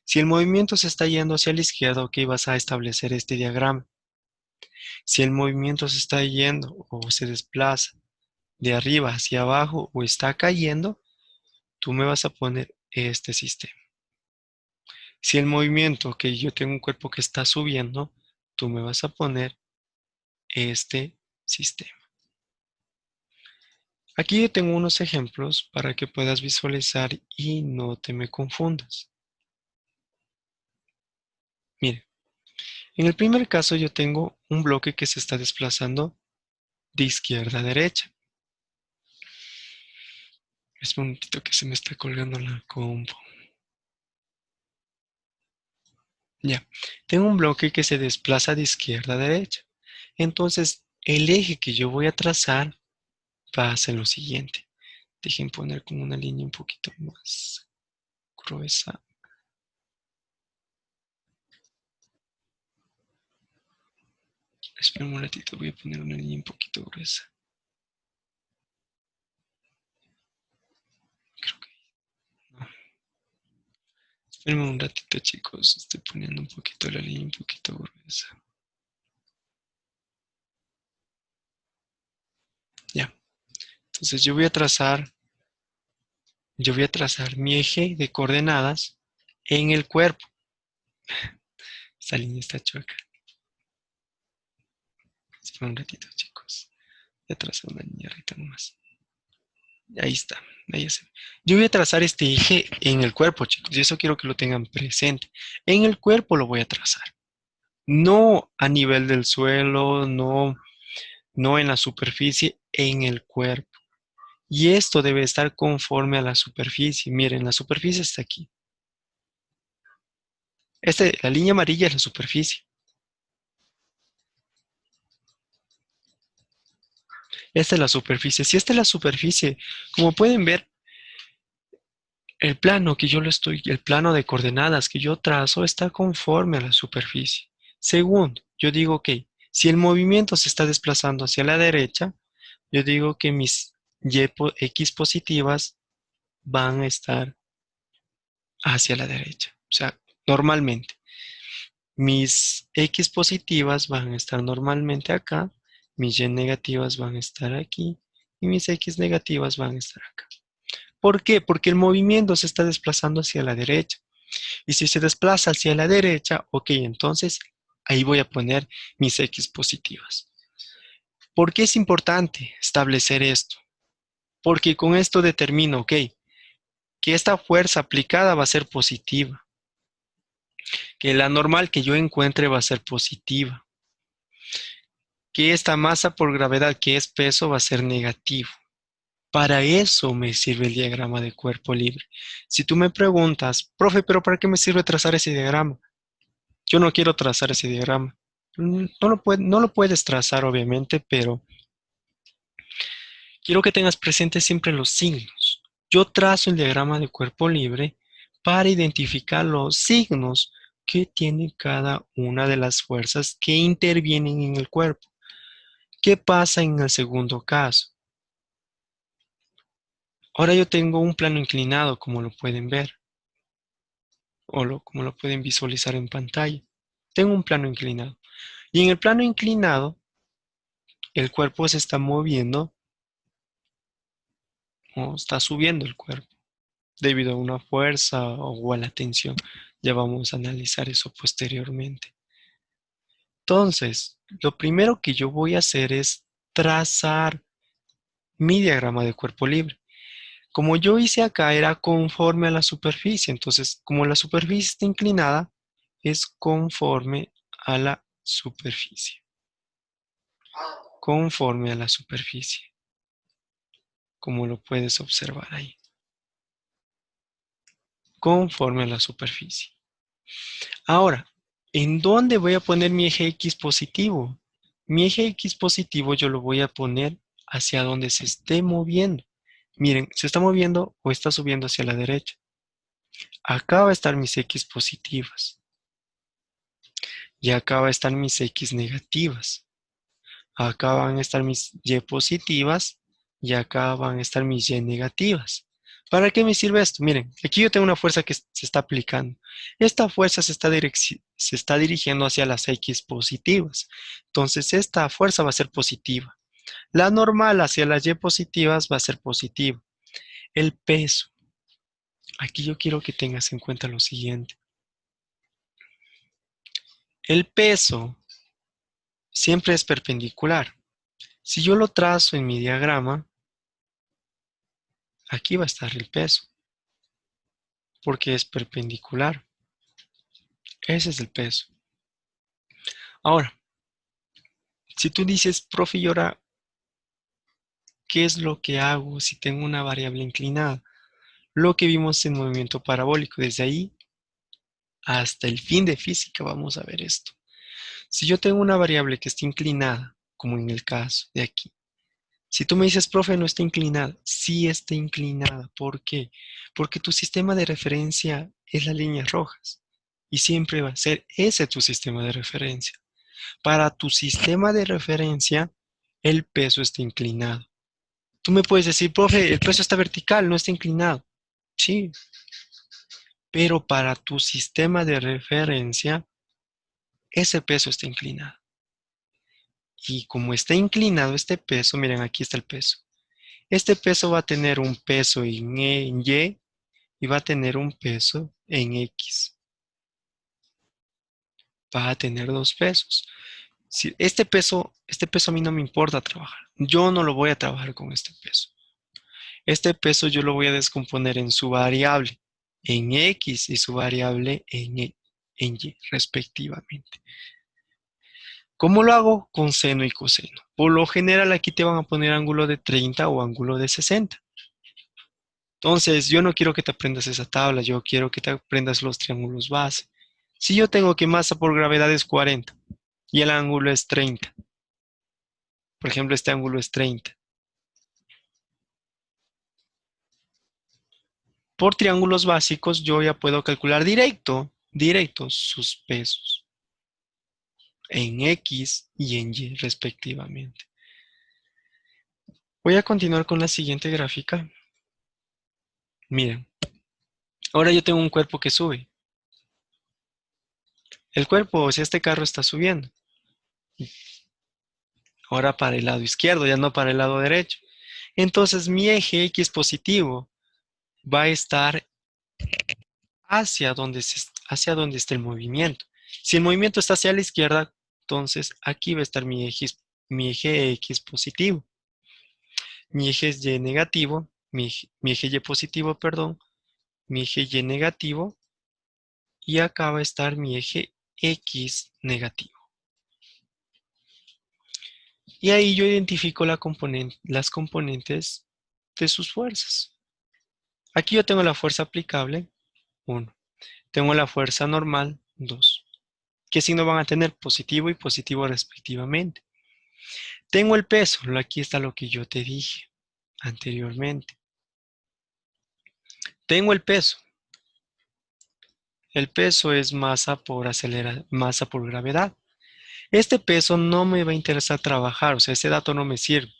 Si el movimiento se está yendo hacia la izquierda, ok, vas a establecer este diagrama. Si el movimiento se está yendo o se desplaza de arriba hacia abajo o está cayendo, tú me vas a poner este sistema. Si el movimiento, que yo tengo un cuerpo que está subiendo, tú me vas a poner este sistema. Aquí yo tengo unos ejemplos para que puedas visualizar y no te me confundas. Mire, en el primer caso yo tengo un bloque que se está desplazando de izquierda a derecha. Es un momentito que se me está colgando la compu. Ya, tengo un bloque que se desplaza de izquierda a derecha. Entonces, el eje que yo voy a trazar va a ser lo siguiente. Dejen poner como una línea un poquito más gruesa. Esperen un ratito, voy a poner una línea un poquito gruesa. Creo que no. Esperen un ratito, chicos. Estoy poniendo un poquito la línea un poquito gruesa. Ya. Entonces yo voy a trazar mi eje de coordenadas en el cuerpo. Esta línea está chueca. Esperen un ratito, chicos. Voy a trazar una línea recta nomás. Ahí está. Ahí se ve. Yo voy a trazar este eje en el cuerpo, chicos. Y eso quiero que lo tengan presente. En el cuerpo lo voy a trazar. No a nivel del suelo, no en la superficie, en el cuerpo. Y esto debe estar conforme a la superficie. Miren, la superficie está aquí. La línea amarilla es la superficie. Esta es la superficie. Si esta es la superficie, como pueden ver, el plano de coordenadas que yo trazo está conforme a la superficie. Segundo, yo digo que si el movimiento se está desplazando hacia la derecha, yo digo que mis X positivas van a estar hacia la derecha. O sea, normalmente. Mis X positivas van a estar normalmente acá, mis Y negativas van a estar aquí y mis X negativas van a estar acá. ¿Por qué? Porque el movimiento se está desplazando hacia la derecha. Y si se desplaza hacia la derecha, ok, entonces ahí voy a poner mis X positivas. ¿Por qué es importante establecer esto? Porque con esto determino, ok, que esta fuerza aplicada va a ser positiva, que la normal que yo encuentre va a ser positiva, que esta masa por gravedad, que es peso, va a ser negativo. Para eso me sirve el diagrama de cuerpo libre. Si tú me preguntas, profe, ¿pero para qué me sirve trazar ese diagrama? Yo no quiero trazar ese diagrama. No lo puedes trazar, obviamente, pero quiero que tengas presente siempre los signos. Yo trazo el diagrama de cuerpo libre para identificar los signos que tiene cada una de las fuerzas que intervienen en el cuerpo. ¿Qué pasa en el segundo caso? Ahora yo tengo un plano inclinado, como lo pueden ver, como lo pueden visualizar en pantalla. Tengo un plano inclinado. Y en el plano inclinado, el cuerpo se está moviendo o está subiendo el cuerpo debido a una fuerza o a la tensión. Ya vamos a analizar eso posteriormente. Entonces, lo primero que yo voy a hacer es trazar mi diagrama de cuerpo libre. Como yo hice acá, era conforme a la superficie. Entonces, como la superficie está inclinada, es conforme a la superficie. Conforme a la superficie, como lo puedes observar ahí. Conforme a la superficie. Ahora, ¿en dónde voy a poner mi eje X positivo? Mi eje X positivo yo lo voy a poner hacia donde se esté moviendo. Miren, se está moviendo o está subiendo hacia la derecha. Acá va a estar mis X positivas. Y acá va a estar mis X negativas. Acá van a estar mis Y positivas y acá van a estar mis Y negativas. ¿Para qué me sirve esto? Miren, aquí yo tengo una fuerza que se está aplicando. Esta fuerza se está dirigiendo hacia las X positivas. Entonces, esta fuerza va a ser positiva. La normal hacia las Y positivas va a ser positiva. El peso. Aquí yo quiero que tengas en cuenta lo siguiente. El peso siempre es perpendicular. Si yo lo trazo en mi diagrama, aquí va a estar el peso, porque es perpendicular. Ese es el peso. Ahora, si tú dices, profe, ¿y ahora qué es lo que hago si tengo una variable inclinada? Lo que vimos en movimiento parabólico, desde ahí hasta el fin de física vamos a ver esto. Si yo tengo una variable que está inclinada, como en el caso de aquí, si tú me dices, profe, no está inclinada, sí está inclinada. ¿Por qué? Porque tu sistema de referencia es las líneas rojas y siempre va a ser ese tu sistema de referencia. Para tu sistema de referencia, el peso está inclinado. Tú me puedes decir, profe, el peso está vertical, no está inclinado. Sí, pero para tu sistema de referencia, ese peso está inclinado. Y como está inclinado este peso, miren, aquí está el peso. Este peso va a tener un peso en Y y va a tener un peso en X. Va a tener dos pesos. Si este peso a mí no me importa trabajar. Yo no lo voy a trabajar con este peso. Este peso yo lo voy a descomponer en su variable en X y su variable en Y, respectivamente. ¿Cómo lo hago? Con seno y coseno. Por lo general aquí te van a poner ángulo de 30 o ángulo de 60. Entonces, yo no quiero que te aprendas esa tabla, yo quiero que te aprendas los triángulos base. Si yo tengo que masa por gravedad es 40 y el ángulo es 30, por ejemplo, este ángulo es 30. Por triángulos básicos yo ya puedo calcular directo sus pesos en X y en Y respectivamente. Voy a continuar con la siguiente gráfica. Miren, ahora yo tengo un cuerpo que sube. El cuerpo, o sea, este carro está subiendo. Ahora para el lado izquierdo, ya no para el lado derecho. Entonces mi eje X positivo va a estar hacia donde está el movimiento. Si el movimiento está hacia la izquierda, entonces aquí va a estar mi eje X positivo. Mi eje es Y negativo, mi eje Y positivo, perdón, mi eje Y negativo, y acá va a estar mi eje X negativo. Y ahí yo identifico las componentes de sus fuerzas. Aquí yo tengo la fuerza aplicable, 1. Tengo la fuerza normal, 2. ¿Qué signo van a tener? Positivo y positivo respectivamente. Tengo el peso, aquí está lo que yo te dije anteriormente. Tengo el peso. El peso es masa por gravedad. Este peso no me va a interesar trabajar, o sea, ese dato no me sirve.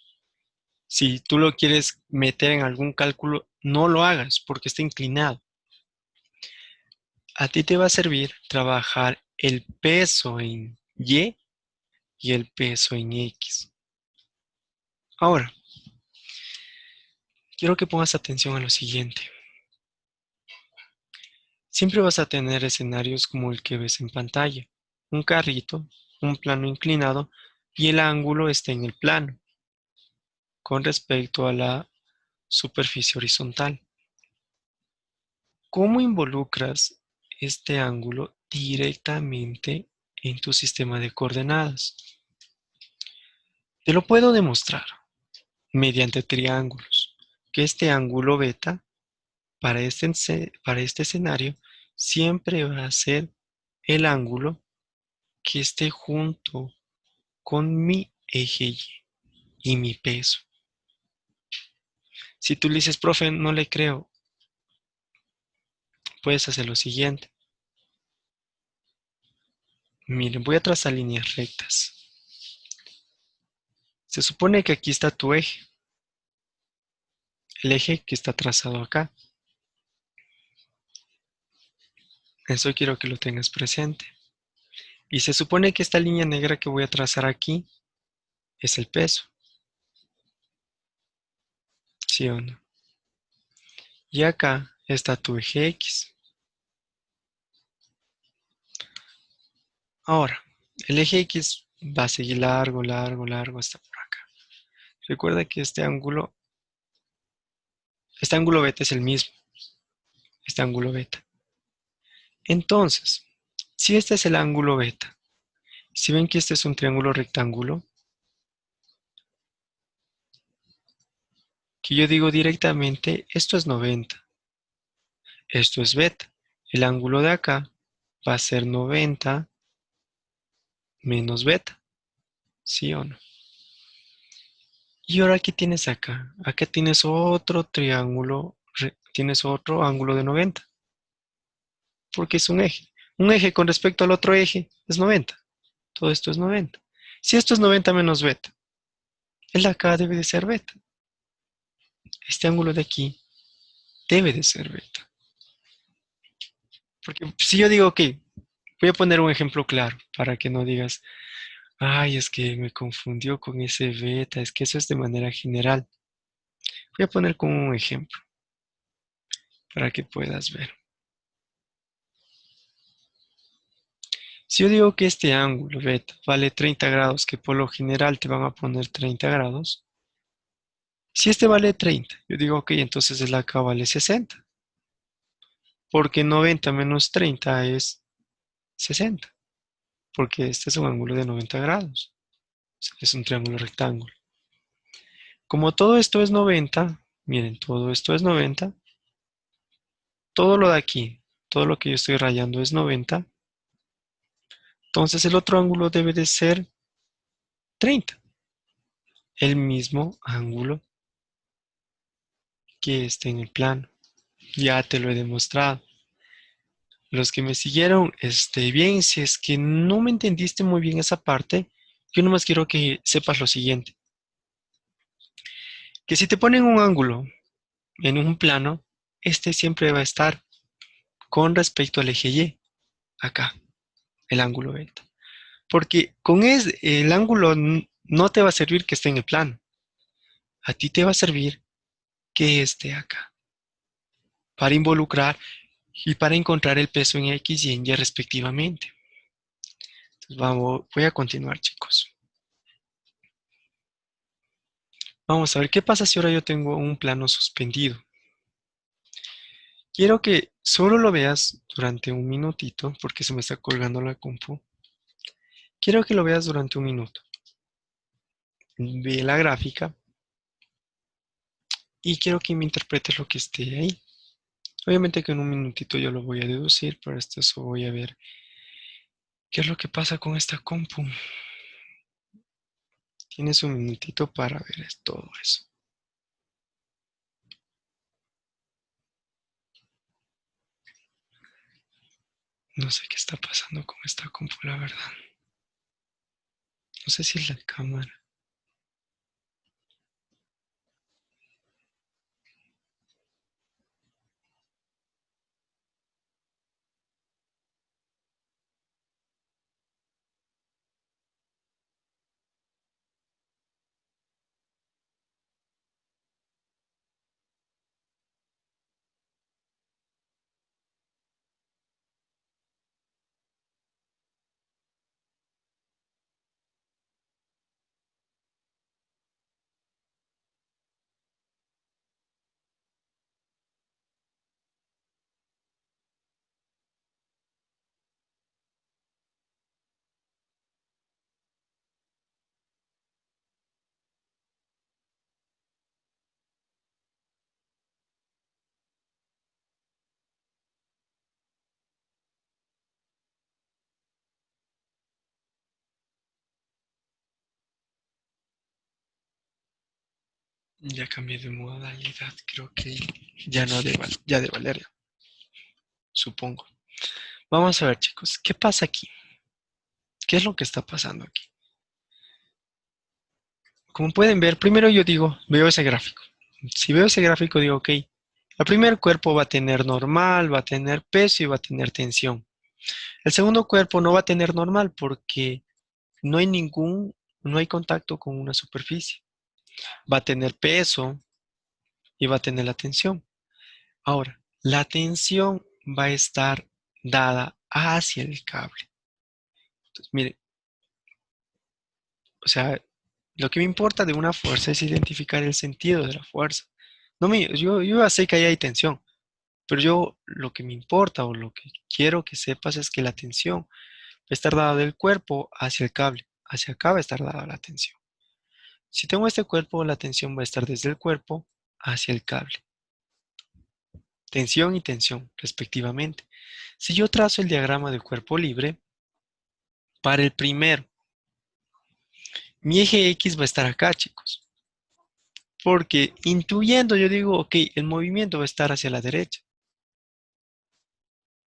Si tú lo quieres meter en algún cálculo, no lo hagas porque está inclinado. A ti te va a servir trabajar el peso en Y y el peso en X. Ahora, quiero que pongas atención a lo siguiente. Siempre vas a tener escenarios como el que ves en pantalla. Un carrito, un plano inclinado y el ángulo está en el plano con respecto a la superficie horizontal. ¿Cómo involucras este ángulo directamente en tu sistema de coordenadas? Te lo puedo demostrar mediante triángulos, que este ángulo beta para este escenario siempre va a ser el ángulo que esté junto con mi eje y mi peso. Si tú le dices, profe, no le creo, puedes hacer lo siguiente. Miren, voy a trazar líneas rectas. Se supone que aquí está tu eje, el eje que está trazado acá. Eso quiero que lo tengas presente. Y se supone que esta línea negra que voy a trazar aquí es el peso. ¿Sí o no? Y acá está tu eje X. Ahora, el eje X va a seguir largo, largo, largo hasta por acá. Recuerda que este ángulo beta es el mismo, este ángulo beta. Entonces, si este es el ángulo beta, si ven que este es un triángulo rectángulo, que yo digo directamente, esto es 90, esto es beta. El ángulo de acá va a ser 90 menos beta, ¿sí o no? Y ahora, ¿qué tienes acá? Acá tienes otro triángulo, tienes otro ángulo de 90, porque es un eje. Un eje con respecto al otro eje es 90. Todo esto es 90. Si esto es 90 menos beta, el de acá debe de ser beta. Este ángulo de aquí debe de ser beta. Porque si yo digo, ok, voy a poner un ejemplo claro para que no digas, ay, es que me confundió con ese beta, es que eso es de manera general. Voy a poner como un ejemplo para que puedas ver. Si yo digo que este ángulo beta vale 30 grados, que por lo general te van a poner 30 grados, si este vale 30, yo digo, ok, entonces el acá vale 60, porque 90 menos 30 es 60, porque este es un ángulo de 90 grados, es un triángulo rectángulo. Como todo esto es 90, miren, todo esto es 90, todo lo de aquí, todo lo que yo estoy rayando es 90, entonces el otro ángulo debe de ser 30, el mismo ángulo que esté en el plano. Ya te lo he demostrado. Los que me siguieron, bien, si es que no me entendiste muy bien esa parte, yo nomás quiero que sepas lo siguiente, que si te ponen un ángulo en un plano, este siempre va a estar con respecto al eje Y, acá, el ángulo beta. Porque con el ángulo no te va a servir que esté en el plano, a ti te va a servir que esté acá, para involucrar y para encontrar el peso en X y en Y respectivamente. Entonces voy a continuar, chicos. Vamos a ver qué pasa si ahora yo tengo un plano suspendido. Quiero que solo lo veas durante un minutito porque se me está colgando la compu. Quiero que lo veas durante un minuto. Ve la gráfica y quiero que me interpretes lo que esté ahí. Obviamente que en un minutito yo lo voy a deducir, pero esto eso voy a ver qué es lo que pasa con esta compu. Tienes un minutito para ver todo eso. No sé qué está pasando con esta compu, la verdad. No sé si es la cámara. Ya cambié de modalidad, creo que ya no de, ya de Valeria, supongo. Vamos a ver, chicos, ¿qué pasa aquí? ¿Qué es lo que está pasando aquí? Como pueden ver, primero yo digo, veo ese gráfico. Si veo ese gráfico, digo, ok, el primer cuerpo va a tener normal, va a tener peso y va a tener tensión. El segundo cuerpo no va a tener normal porque no hay no hay contacto con una superficie. Va a tener peso y va a tener la tensión. Ahora, la tensión va a estar dada hacia el cable. Entonces, mire, o sea, lo que me importa de una fuerza es identificar el sentido de la fuerza. No yo ya sé que ahí hay tensión, pero yo lo que me importa o lo que quiero que sepas es que la tensión va a estar dada del cuerpo hacia el cable. Hacia acá va a estar dada la tensión. Si tengo este cuerpo, la tensión va a estar desde el cuerpo hacia el cable. Tensión y tensión, respectivamente. Si yo trazo el diagrama del cuerpo libre, para el primero, mi eje X va a estar acá, chicos. Porque intuyendo, yo digo, ok, el movimiento va a estar hacia la derecha.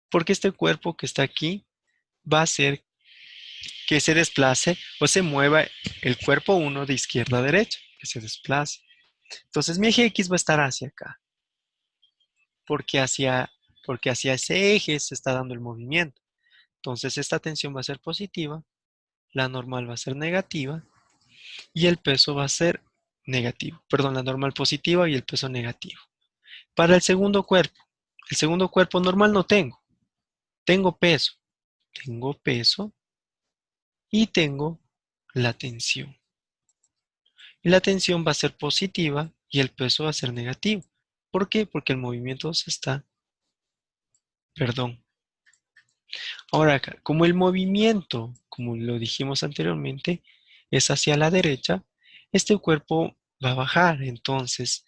Porque este cuerpo que está aquí va a hacer que se desplace o se mueva el cuerpo uno de izquierda a derecha, que se desplace. Entonces mi eje X va a estar hacia acá, porque porque hacia ese eje se está dando el movimiento. Entonces esta tensión va a ser positiva, la normal va a ser negativa y el peso va a ser negativo. Perdón, la normal positiva y el peso negativo. Para el segundo cuerpo normal no tengo. Tengo peso. Tengo peso y tengo la tensión. Y la tensión va a ser positiva y el peso va a ser negativo. ¿Por qué? Porque el movimiento se está, perdón. Ahora acá, como el movimiento, como lo dijimos anteriormente, es hacia la derecha, este cuerpo va a bajar. Entonces,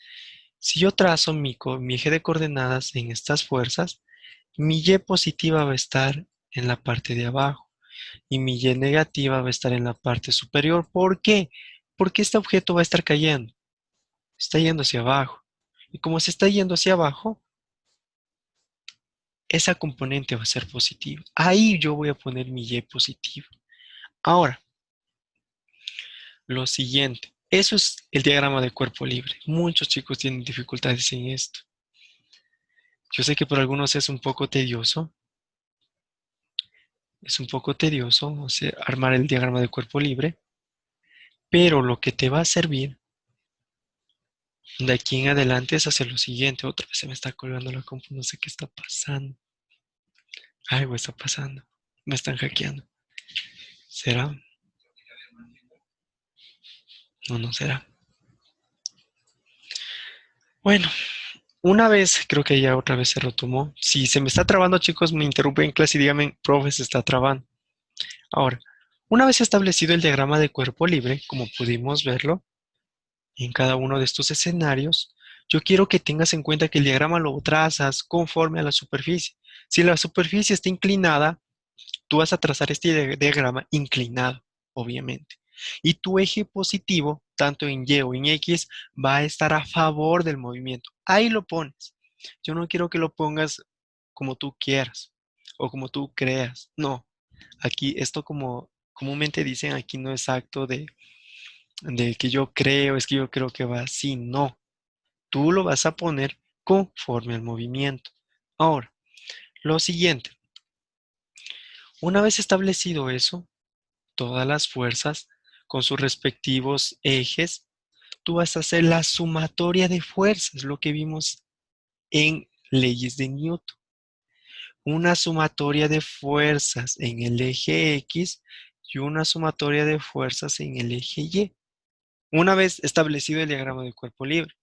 si yo trazo mi eje de coordenadas en estas fuerzas, mi Y positiva va a estar en la parte de abajo y mi Y negativa va a estar en la parte superior. ¿Por qué? Porque este objeto va a estar cayendo, está yendo hacia abajo. Y como se está yendo hacia abajo, esa componente va a ser positiva. Ahí yo voy a poner mi Y positiva. Ahora, lo siguiente. Eso es el diagrama de cuerpo libre. Muchos chicos tienen dificultades en esto. Yo sé que para algunos es un poco tedioso, o sea, armar el diagrama de cuerpo libre, pero lo que te va a servir de aquí en adelante es hacer lo siguiente. Otra vez se me está colgando la compu, no sé qué está pasando. Algo está pasando. Me están hackeando. ¿Será? No, no será. Bueno, una vez, creo que ya otra vez se retomó. Si se me está trabando, chicos, me interrumpen en clase y díganme, profe, se está trabando. Ahora, una vez establecido el diagrama de cuerpo libre, como pudimos verlo en cada uno de estos escenarios, yo quiero que tengas en cuenta que el diagrama lo trazas conforme a la superficie. Si la superficie está inclinada, tú vas a trazar este diagrama inclinado, obviamente. Y tu eje positivo, tanto en Y o en X, va a estar a favor del movimiento. Ahí lo pones. Yo no quiero que lo pongas como tú quieras o como tú creas. No, aquí esto como comúnmente dicen, aquí no es acto de que yo creo, es que yo creo que va así. No, tú lo vas a poner conforme al movimiento. Ahora, lo siguiente, una vez establecido eso, todas las fuerzas con sus respectivos ejes, tú vas a hacer la sumatoria de fuerzas, lo que vimos en leyes de Newton. Una sumatoria de fuerzas en el eje X y una sumatoria de fuerzas en el eje Y. Una vez establecido el diagrama de cuerpo libre.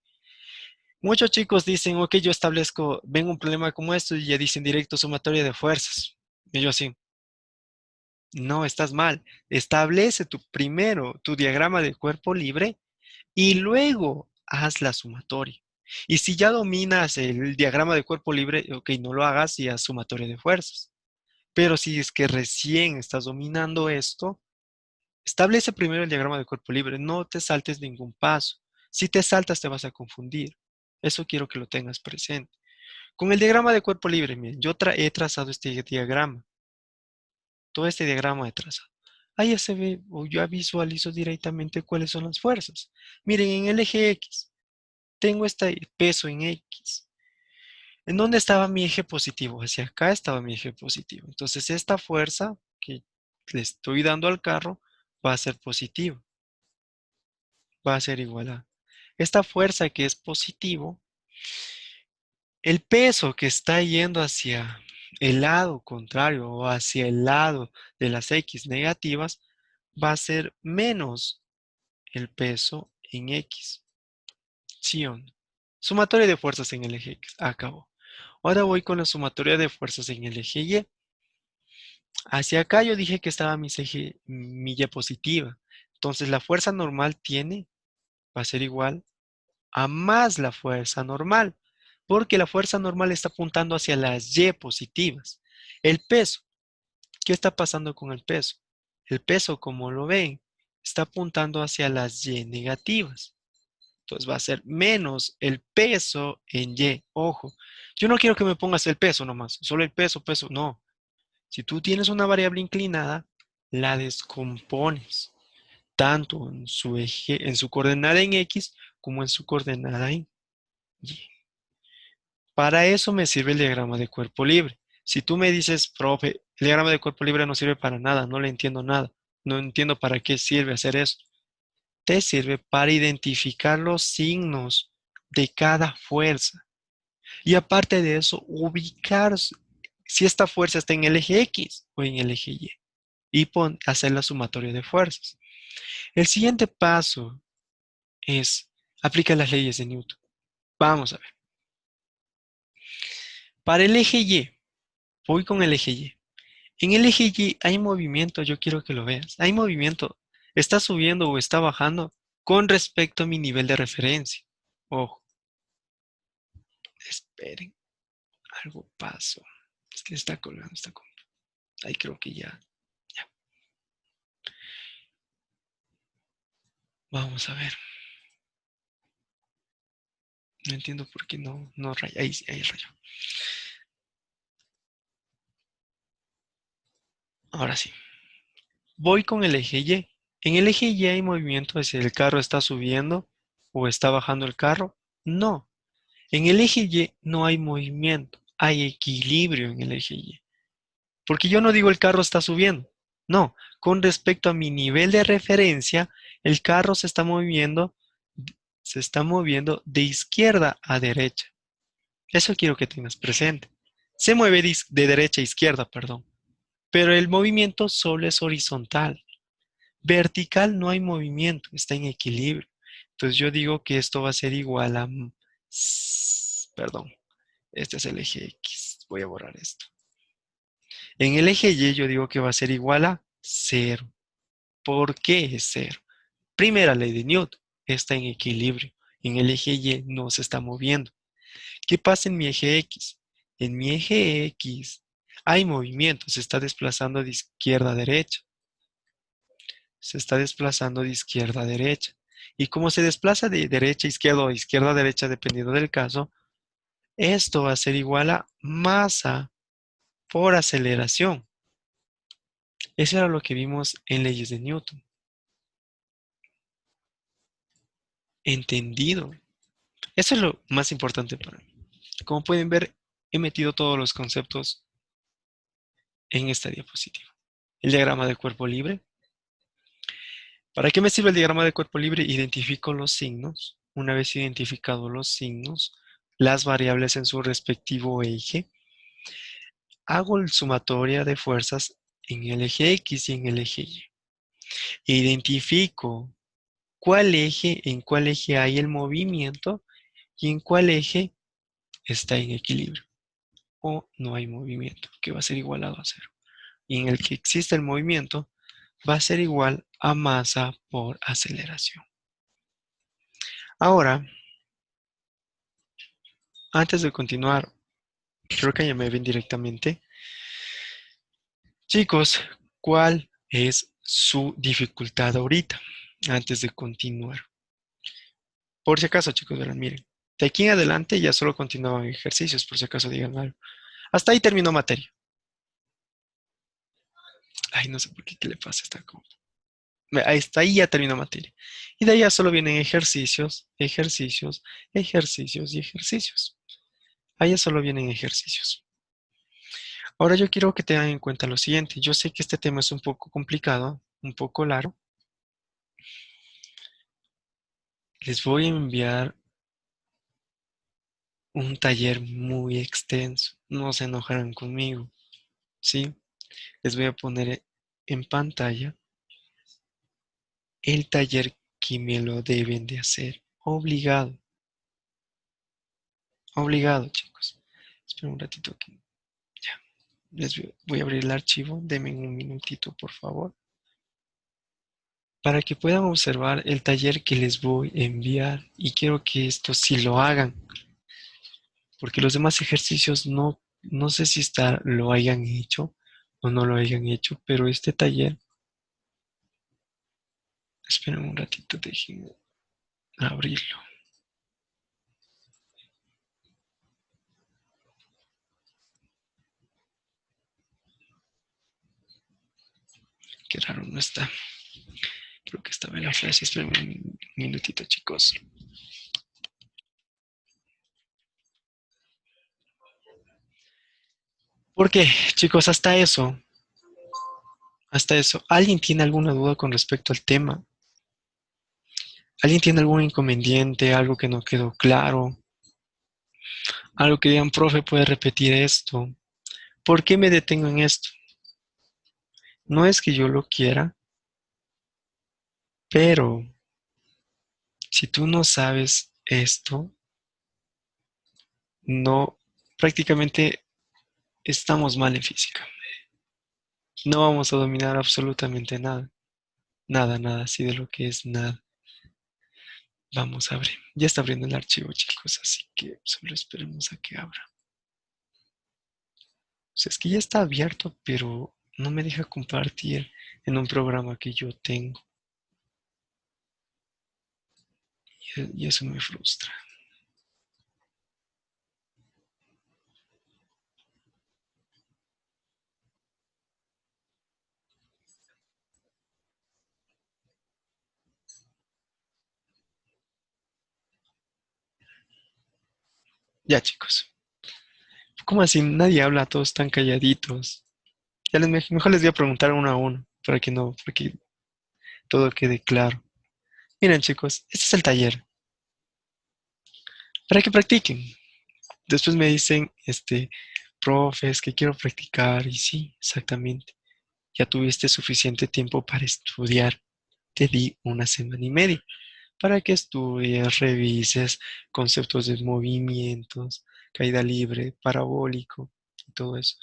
Muchos chicos dicen, ok, yo establezco, vengo un problema como esto y ya dicen directo sumatoria de fuerzas. Y yo así, no, estás mal. Establece primero tu diagrama de cuerpo libre y luego haz la sumatoria. Y si ya dominas el diagrama de cuerpo libre, ok, no lo hagas y haz sumatoria de fuerzas. Pero si es que recién estás dominando esto, establece primero el diagrama de cuerpo libre, no te saltes ningún paso. Si te saltas te vas a confundir. Eso quiero que lo tengas presente. Con el diagrama de cuerpo libre, miren, yo he trazado este diagrama. Todo este diagrama he trazado. Ahí ya se ve, o ya visualizo directamente cuáles son las fuerzas. Miren, en el eje X, tengo este peso en X. ¿En dónde estaba mi eje positivo? Hacia acá estaba mi eje positivo. Entonces, esta fuerza que le estoy dando al carro va a ser positiva. Va a ser igual a esta fuerza que es positivo. El peso que está yendo hacia el lado contrario o hacia el lado de las X negativas va a ser menos el peso en X. ¿Sí o no? Sumatoria de fuerzas en el eje X. Acabó. Ahora voy con la sumatoria de fuerzas en el eje Y. Hacia acá yo dije que estaba mi Y positiva. Entonces la fuerza normal va a ser igual a más la fuerza normal, porque la fuerza normal está apuntando hacia las Y positivas. El peso, ¿qué está pasando con el peso? El peso, como lo ven, está apuntando hacia las Y negativas. Entonces va a ser menos el peso en Y. Ojo, yo no quiero que me pongas el peso nomás, solo el peso, peso. No. Si tú tienes una variable inclinada, la descompones tanto en su eje, en su coordenada en X como en su coordenada en Y. Para eso me sirve el diagrama de cuerpo libre. Si tú me dices, profe, el diagrama de cuerpo libre no sirve para nada, no le entiendo nada, no entiendo para qué sirve hacer eso. Te sirve para identificar los signos de cada fuerza. Y aparte de eso, ubicar si esta fuerza está en el eje X o en el eje Y. Y hacer la sumatoria de fuerzas. El siguiente paso es aplicar las leyes de Newton. Vamos a ver. Para el eje Y, voy con el eje Y. En el eje Y hay movimiento, yo quiero que lo veas. Hay movimiento. Está subiendo o está bajando con respecto a mi nivel de referencia. Ojo, esperen, algo pasó. Es que está colgando, está colgando. Ahí creo que ya. Vamos a ver. No entiendo por qué no raya. Ahí rayó. Ahora sí. Voy con el eje Y. En el eje Y hay movimiento si el carro está subiendo o está bajando el carro. No. En el eje Y no hay movimiento. Hay equilibrio en el eje Y. Porque yo no digo el carro está subiendo. No. Con respecto a mi nivel de referencia, el carro se está moviendo de izquierda a derecha. Eso quiero que tengas presente. Se mueve de derecha a izquierda, perdón. Pero el movimiento solo es horizontal. Vertical no hay movimiento, está en equilibrio. Entonces yo digo que esto va a ser igual a... Perdón, este es el eje X. Voy a borrar esto. En el eje Y yo digo que va a ser igual a cero. ¿Por qué es cero? Primera ley de Newton, está en equilibrio. En el eje Y no se está moviendo. ¿Qué pasa en mi eje X? En mi eje X hay movimiento, se está desplazando de izquierda a derecha. Se está desplazando de izquierda a derecha. Y como se desplaza de derecha a izquierda o izquierda a derecha, dependiendo del caso, esto va a ser igual a masa por aceleración. Eso era lo que vimos en leyes de Newton. Entendido. Eso es lo más importante para mí. Como pueden ver, he metido todos los conceptos en esta diapositiva. El diagrama de cuerpo libre. ¿Para qué me sirve el diagrama de cuerpo libre? Identifico los signos. Una vez identificados los signos, las variables en su respectivo eje, hago el sumatoria de fuerzas en el eje X y en el eje Y. Identifico en cuál eje hay el movimiento y en cuál eje está en equilibrio o no hay movimiento, que va a ser igualado a cero. Y en el que existe el movimiento, va a ser igual a masa por aceleración. Ahora, antes de continuar, creo que ya me ven directamente. Chicos, ¿cuál es su dificultad ahorita? Antes de continuar. Por si acaso, chicos, verán, miren. De aquí en adelante ya solo continuaban ejercicios, por si acaso digan algo. Hasta ahí terminó materia. Ay, no sé por qué, ¿qué le pasa a esta compa? Ahí está, ahí ya terminó materia. Y de ahí ya solo vienen ejercicios, ejercicios, ejercicios y ejercicios. Ahí ya solo vienen ejercicios. Ahora yo quiero que tengan en cuenta lo siguiente. Yo sé que este tema es un poco complicado, un poco largo. Les voy a enviar un taller muy extenso. No se enojarán conmigo, ¿sí? Les voy a poner en pantalla el taller que me lo deben de hacer. Obligado, obligado, chicos. Esperen un ratito aquí. Ya, voy a abrir el archivo. Denme un minutito, por favor. Para que puedan observar el taller que les voy a enviar. Y quiero que esto sí lo hagan. Porque los demás ejercicios no sé si lo hayan hecho o no lo hayan hecho. Pero este taller, esperen un ratito, déjenme abrirlo. Qué raro no está. Creo que estaba en la frase. Esperen un minutito, chicos. ¿Por qué, chicos? Hasta eso. ¿Alguien tiene alguna duda con respecto al tema? ¿Alguien tiene algún inconveniente, algo que no quedó claro? Algo que digan, profe, puede repetir esto. ¿Por qué me detengo en esto? No es que yo lo quiera, pero si tú no sabes esto, no, prácticamente estamos mal en física. No vamos a dominar absolutamente nada. Nada, nada, así de lo que es nada. Vamos a abrir. Ya está abriendo el archivo, chicos, así que solo esperemos a que abra. O sea, es que ya está abierto, pero no me deja compartir en un programa que yo tengo. Y eso me frustra. Ya, chicos. ¿Cómo así? Nadie habla, todos están calladitos. Mejor les voy a preguntar uno a uno, para que todo quede claro. Miren, chicos, este es el taller. Para que practiquen. Después me dicen, profe, es que quiero practicar. Y sí, exactamente. Ya tuviste suficiente tiempo para estudiar. Te di una semana y media para que estudies, revises conceptos de movimientos, caída libre, parabólico y todo eso.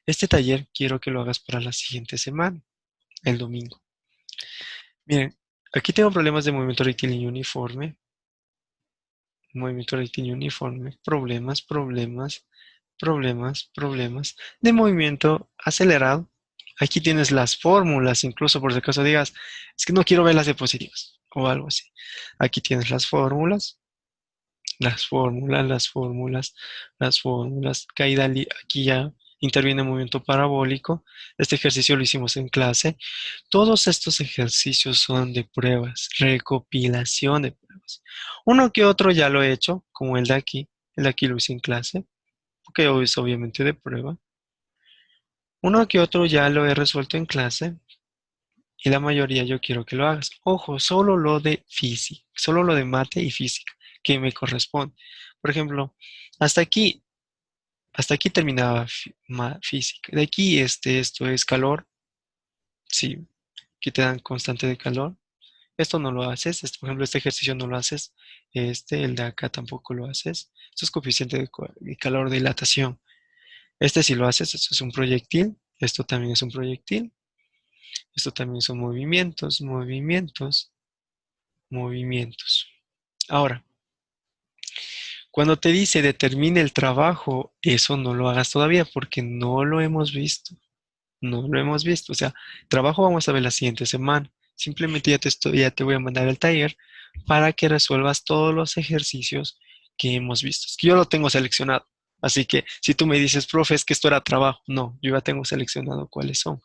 Este taller quiero que lo hagas para la siguiente semana, el domingo. Miren, aquí tengo problemas de movimiento rectilíneo uniforme, problemas, problemas, problemas, problemas de movimiento acelerado. Aquí tienes las fórmulas, incluso por si acaso digas, es que no quiero ver las diapositivas o algo así. Aquí tienes las fórmulas, las fórmulas, aquí ya interviene movimiento parabólico. Este ejercicio lo hicimos en clase. Todos estos ejercicios son de pruebas, recopilación de pruebas. Uno que otro ya lo he hecho, como el de aquí. El de aquí lo hice en clase, porque hoy es obviamente de prueba. Uno que otro ya lo he resuelto en clase y la mayoría yo quiero que lo hagas. Ojo, solo lo de física, solo lo de mate y física que me corresponde. Por ejemplo, hasta aquí, hasta aquí terminaba física. De aquí, esto es calor, sí, que te dan constante de calor. Esto no lo haces, por ejemplo, este ejercicio no lo haces, el de acá tampoco lo haces. Esto es coeficiente de calor de dilatación. Este sí lo haces, esto es un proyectil, esto también es un proyectil, esto también son movimientos, movimientos, movimientos. Ahora, cuando te dice determine el trabajo, eso no lo hagas todavía porque no lo hemos visto. No lo hemos visto. O sea, trabajo vamos a ver la siguiente semana. Simplemente ya te voy a mandar el taller. para que resuelvas todos los ejercicios que hemos visto. Es que yo lo tengo seleccionado. Así que si tú me dices, profe, es que esto era trabajo. No, yo ya tengo seleccionado cuáles son.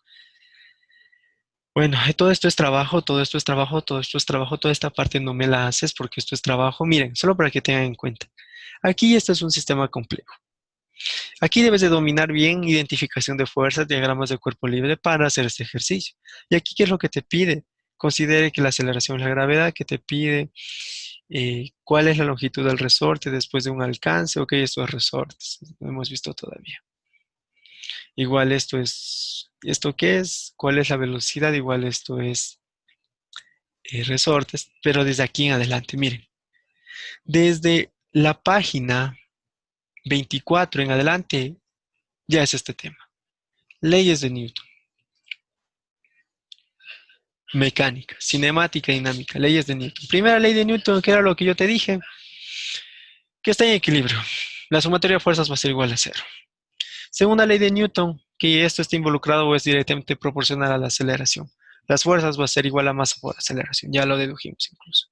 Bueno, todo esto es trabajo, todo esto es trabajo, todo esto es trabajo, toda esta parte no me la haces porque esto es trabajo. Miren, solo para que tengan en cuenta. Aquí este es un sistema complejo. Aquí debes de dominar bien identificación de fuerzas, diagramas de cuerpo libre para hacer este ejercicio. Y aquí, ¿qué es lo que te pide? Considere que la aceleración es la gravedad, que te pide cuál es la longitud del resorte después de un alcance. Ok, esto es resortes, no hemos visto todavía. Igual esto es, ¿esto qué es? ¿Cuál es la velocidad? Igual esto es resortes, pero desde aquí en adelante, miren, desde la página 24 en adelante ya es este tema. Leyes de Newton, mecánica, cinemática, dinámica, leyes de Newton. Primera ley de Newton, que era lo que yo te dije, que está en equilibrio. La sumatoria de fuerzas va a ser igual a cero. Segunda ley de Newton, que esto está involucrado o es directamente proporcional a la aceleración. Las fuerzas va a ser igual a masa por aceleración. Ya lo dedujimos incluso.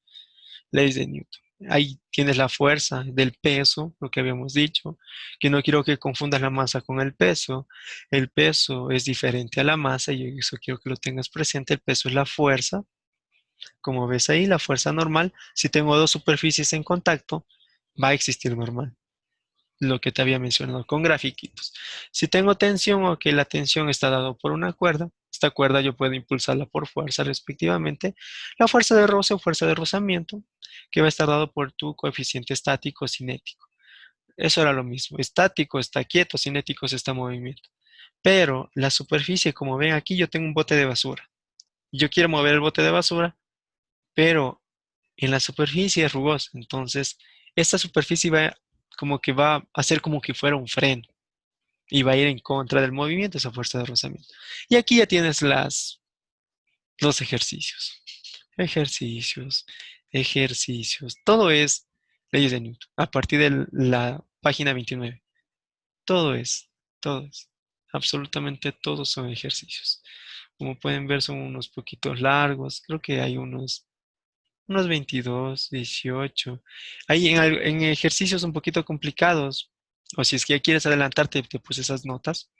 Leyes de Newton. Ahí tienes la fuerza del peso, lo que habíamos dicho, que no quiero que confundas la masa con el peso. El peso es diferente a la masa y eso quiero que lo tengas presente. El peso es la fuerza. Como ves ahí, la fuerza normal, si tengo dos superficies en contacto, va a existir normal. Lo que te había mencionado con grafiquitos. Si tengo tensión o que la tensión está dada por una cuerda, esta cuerda yo puedo impulsarla por fuerza respectivamente. La fuerza de roce o fuerza de rozamiento, que va a estar dado por tu coeficiente estático o cinético. Eso era lo mismo. Estático está quieto, cinético está en movimiento. Pero la superficie, como ven aquí, yo tengo un bote de basura. Yo quiero mover el bote de basura, pero en la superficie es rugosa. Entonces, esta superficie va como que va a hacer como que fuera un freno y va a ir en contra del movimiento, esa fuerza de rozamiento. Y aquí ya tienes los ejercicios. Ejercicios, ejercicios. Todo es leyes de Newton. A partir de la página 29. Todo es, todo es. Absolutamente todos son ejercicios. Como pueden ver, son unos poquitos largos. Creo que hay unos 22, 18. Ahí en ejercicios un poquito complicados, o si es que ya quieres adelantarte, te puse esas notas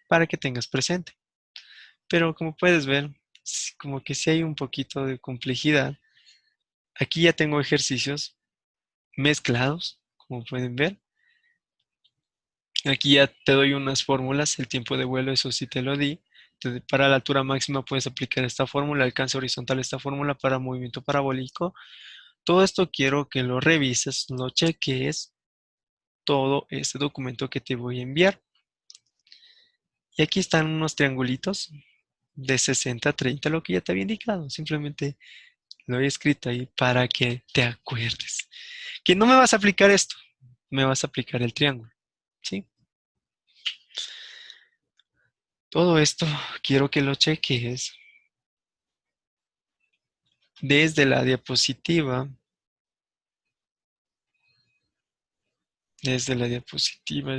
para que tengas presente. Pero como puedes ver, como que sí hay un poquito de complejidad. Aquí ya tengo ejercicios mezclados, como pueden ver. Aquí ya te doy unas fórmulas, el tiempo de vuelo, eso sí te lo di. Para la altura máxima puedes aplicar esta fórmula, alcance horizontal esta fórmula para movimiento parabólico. Todo esto quiero que lo revises, lo cheques, todo este documento que te voy a enviar. Y aquí están unos triangulitos de 60 a 30, lo que ya te había indicado. Simplemente lo he escrito ahí para que te acuerdes. Que no me vas a aplicar esto, me vas a aplicar el triángulo. ¿Sí? Todo esto quiero que lo cheques desde la diapositiva. Desde la diapositiva.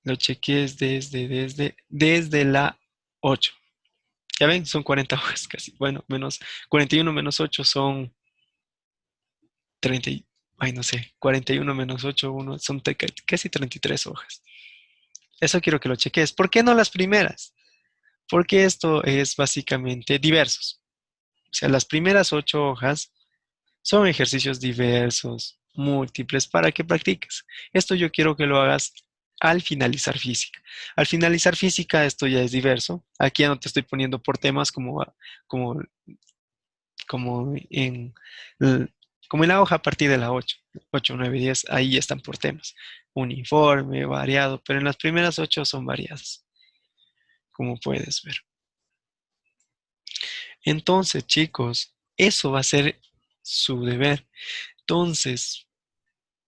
Lo cheques desde la 8. Ya ven, son 40 hojas casi. Bueno, menos 41 menos 8 son 30. Ay, no sé. 41 menos 8 son casi 33 hojas. Eso quiero que lo cheques. ¿Por qué no las primeras? Porque esto es básicamente diversos. O sea, las primeras 8 hojas son ejercicios diversos, múltiples, para que practiques. Esto yo quiero que lo hagas al finalizar física. Al finalizar física, esto ya es diverso. Aquí ya no te estoy poniendo por temas como, como en, como en la hoja a partir de la 8, 8, 9, 10, ahí ya están por temas. Uniforme, variado, pero en las primeras 8 son variadas, como puedes ver. Entonces, chicos, eso va a ser su deber. Entonces,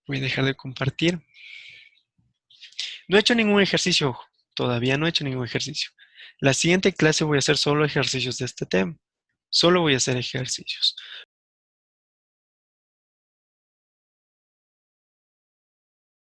voy a dejar de compartir. No he hecho ningún ejercicio, ojo, todavía no he hecho ningún ejercicio. La siguiente clase voy a hacer solo ejercicios de este tema. Solo voy a hacer ejercicios.